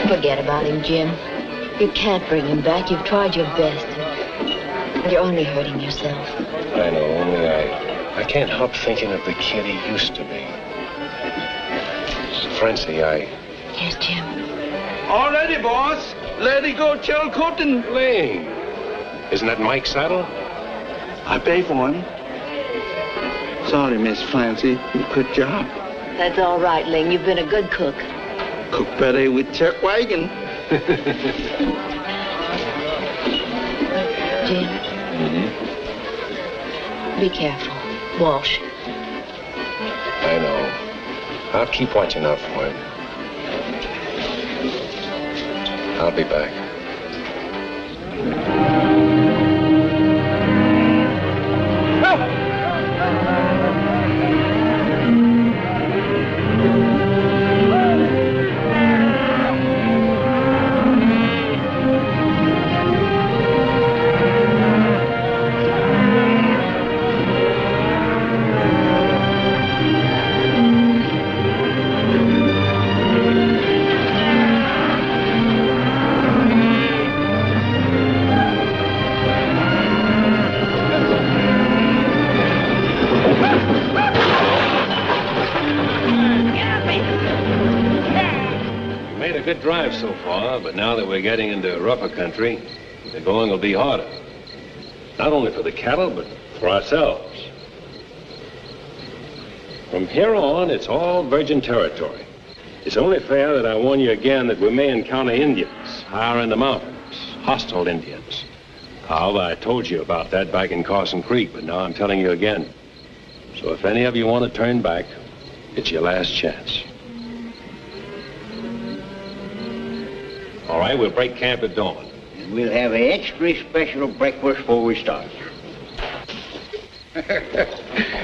Forget about him, Jim. You can't bring him back. You've tried your best. You're only hurting yourself. I know, only I can't help thinking of the kid he used to be. Francie, Yes, Jim. All ready, boss. Let it go, Chilcoot and... Ling. Isn't that Mike's saddle? I pay for him. Sorry, Miss Francie. Good job. That's all right, Ling. You've been a good cook. Cook better with Chuck Wagon. Jim. Be careful. Walsh. I know. I'll keep watching out for him. I'll be back. Good drive so far, but now that we're getting into rougher country, the going will be harder. Not only for the cattle, but for ourselves. From here on, it's all virgin territory. It's only fair that I warn you again that we may encounter Indians higher in the mountains, hostile Indians. However, I told you about that back in Carson Creek, but now I'm telling you again. So if any of you want to turn back, it's your last chance. All right, we'll break camp at dawn. And we'll have an extra special breakfast before we start.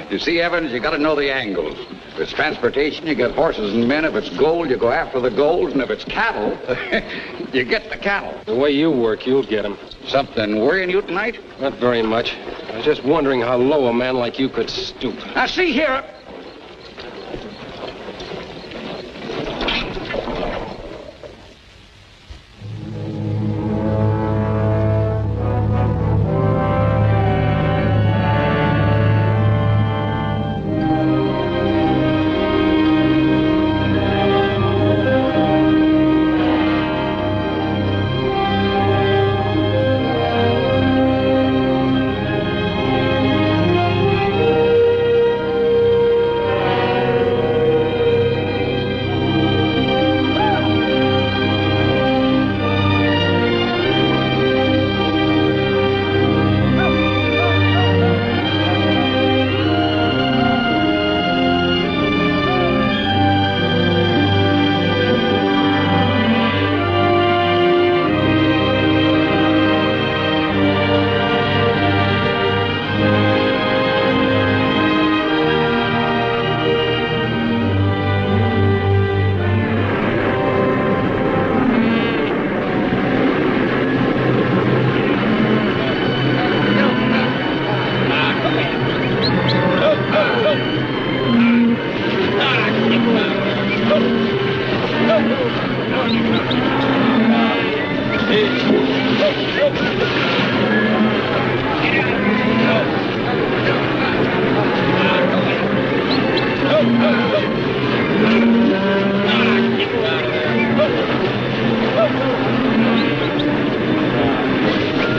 You see, Evans, you got to know the angles. If it's transportation, you get horses and men. If it's gold, you go after the gold. And if it's cattle, you get the cattle. The way you work, you'll get them. Something worrying you tonight? Not very much. I was just wondering how low a man like you could stoop. Now, see here.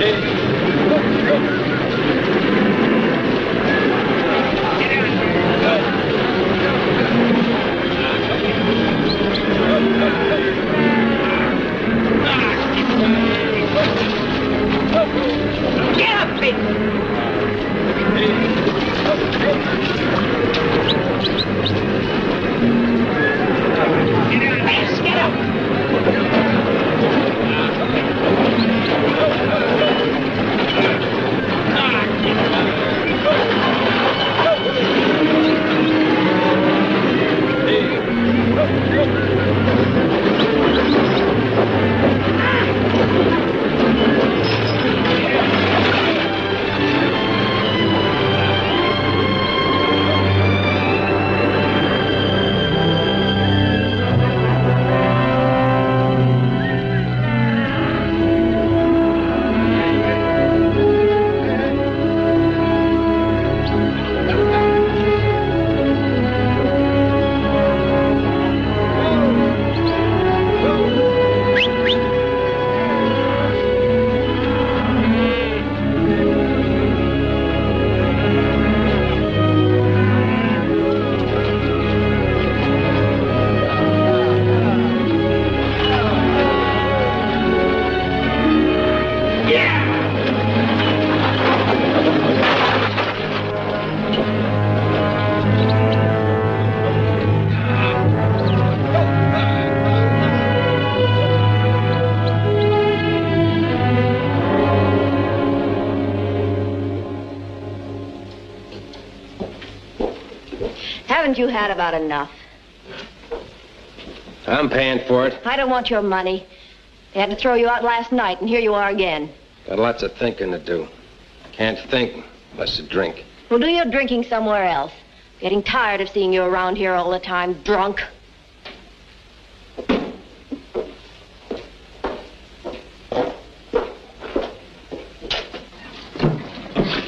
Get up, big. Get up. Haven't you had about enough? I'm paying for it. I don't want your money. They had to throw you out last night, and here you are again. Got lots of thinking to do. Can't think unless you drink. Well, do your drinking somewhere else. Getting tired of seeing you around here all the time, drunk.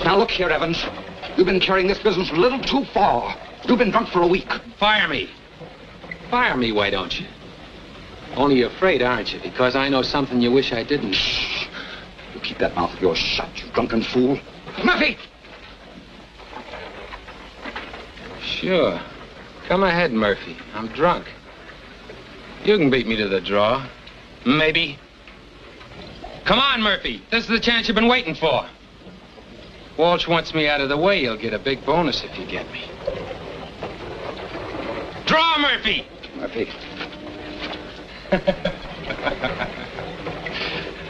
Now, look here, Evans. You've been carrying this business a little too far. You've been drunk for a week. Fire me. Fire me, why don't you? Only you're afraid, aren't you? Because I know something you wish I didn't. Shh. You keep that mouth of yours shut, you drunken fool. Murphy! Sure. Come ahead, Murphy. I'm drunk. You can beat me to the draw. Maybe. Come on, Murphy. This is the chance you've been waiting for. Walsh wants me out of the way. You'll get a big bonus if you get me. Draw, Murphy! Murphy.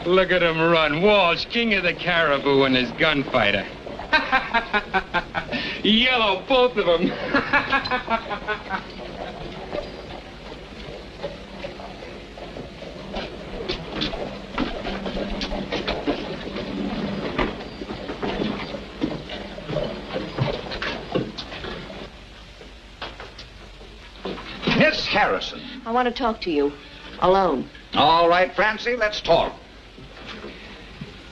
Look at him run. Walsh, king of the Cariboo and his gunfighter. Yellow, both of them. Miss Harrison. I want to talk to you. Alone. All right, Francie, let's talk.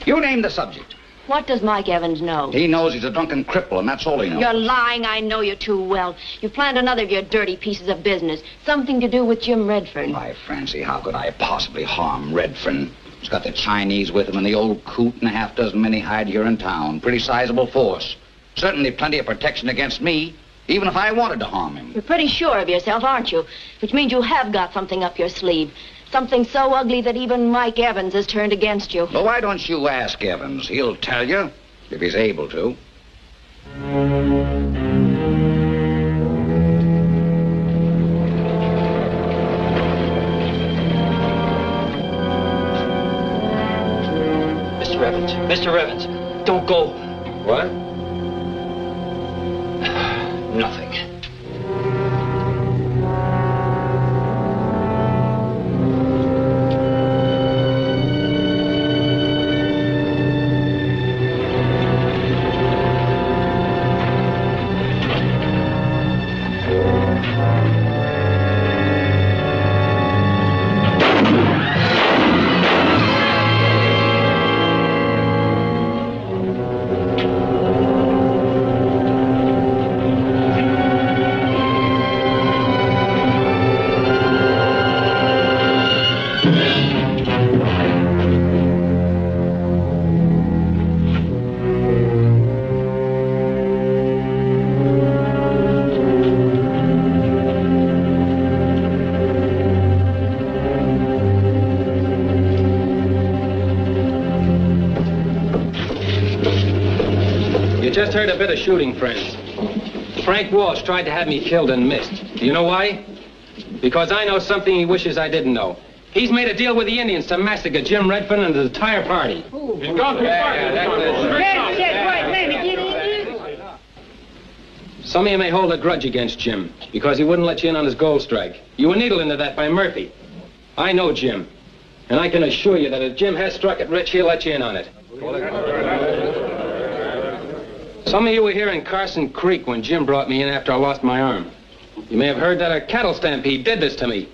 You name the subject. What does Mike Evans know? He knows he's a drunken cripple, and that's all he knows. You're lying. I know you too well. You planned another of your dirty pieces of business. Something to do with Jim Redfern. Why, Francie, how could I possibly harm Redfern? He's got the Chinese with him and the old coot and a half dozen men he hired here in town. Pretty sizable force. Certainly plenty of protection against me, even if I wanted to harm him. You're pretty sure of yourself, aren't you? Which means you have got something up your sleeve. Something so ugly that even Mike Evans has turned against you. Well, why don't you ask Evans? He'll tell you, if he's able to. Mr. Evans, don't go. What? Nothing. just heard a bit of shooting, friends. Frank Walsh tried to have me killed and missed. Do you know why? Because I know something he wishes I didn't know. He's made a deal with the Indians to massacre Jim Redfern and his entire party. He's gone too far. Some of you may hold a grudge against Jim because he wouldn't let you in on his gold strike. You were needled into that by Murphy. I know Jim, and I can assure you that if Jim has struck it rich, he'll let you in on it. Some of you were here in Carson Creek when Jim brought me in after I lost my arm. You may have heard that a cattle stampede did this to me.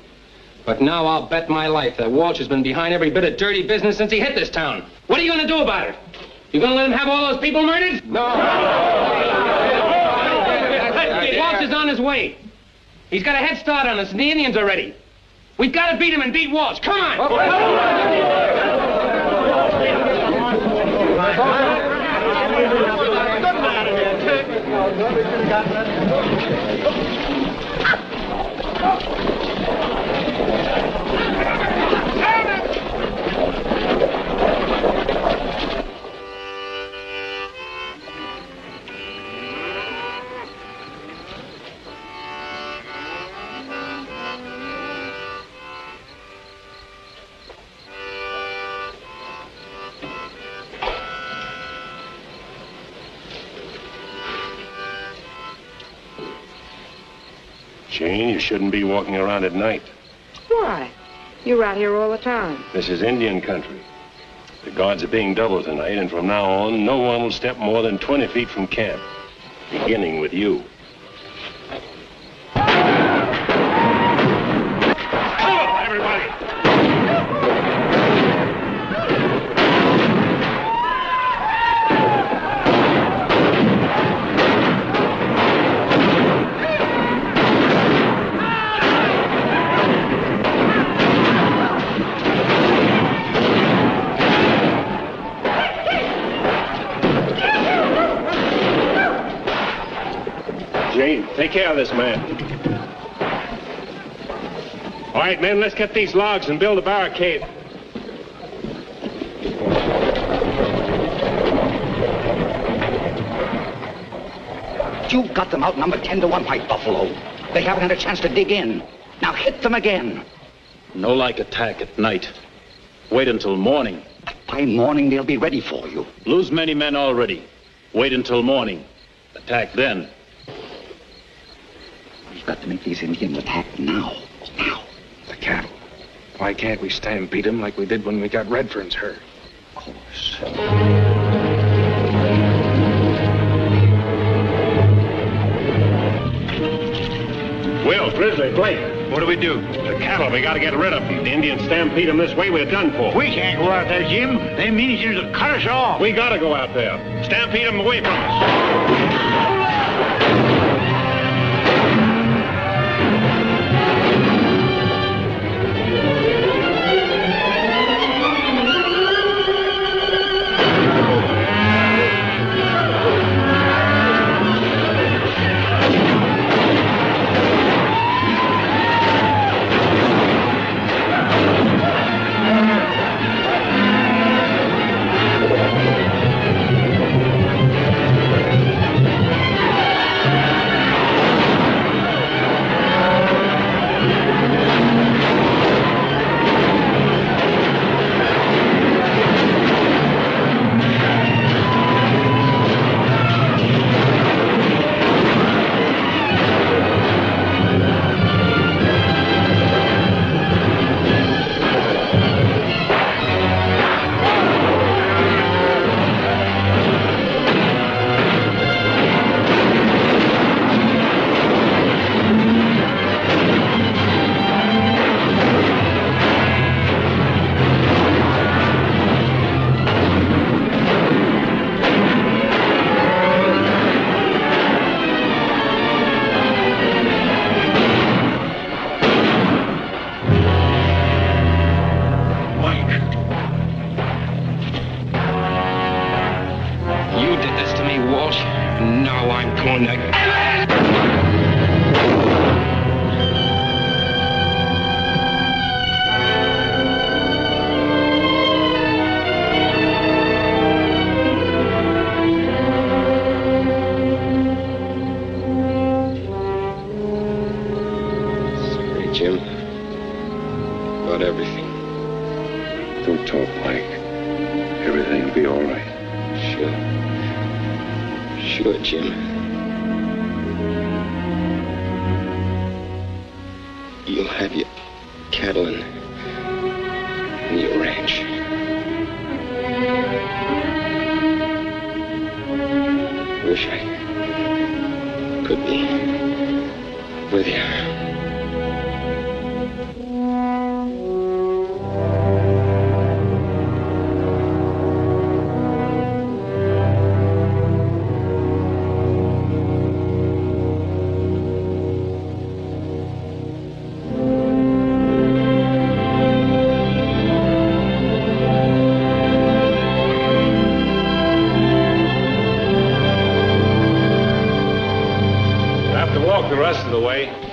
But now I'll bet my life that Walsh has been behind every bit of dirty business since he hit this town. What are you going to do about it? You going to let him have all those people murdered? No. Walsh is on his way. He's got a head start on us and the Indians are ready. We've got to beat him and beat Walsh. Come on! Jane, you shouldn't be walking around at night. Why? You're out here all the time. This is Indian country. The guards are being doubled tonight, and from now on, no one will step more than 20 feet from camp, beginning with you. Jane, take care of this man. All right, men, let's get these logs and build a barricade. You've got them outnumbered 10 to 1, White Buffalo. They haven't had a chance to dig in. Now hit them again. No like attack at night. Wait until morning. By morning, they'll be ready for you. Lose many men already. Wait until morning. Attack then. We've got to make these Indians attack now. Now. The cattle. Why can't we stampede them like we did when we got Redfern's herd? Of course. Will, Grizzly, Blake, what do we do? The cattle, we got to get rid of them. The Indians stampede them this way, we're done for. We can't go out there, Jim. Them Indians will cut us off. We got to go out there. Stampede them away from us. You'll be all right. Sure. Sure, Jim. You'll have your cattle and your ranch. Wish I could be with you. The rest of the way.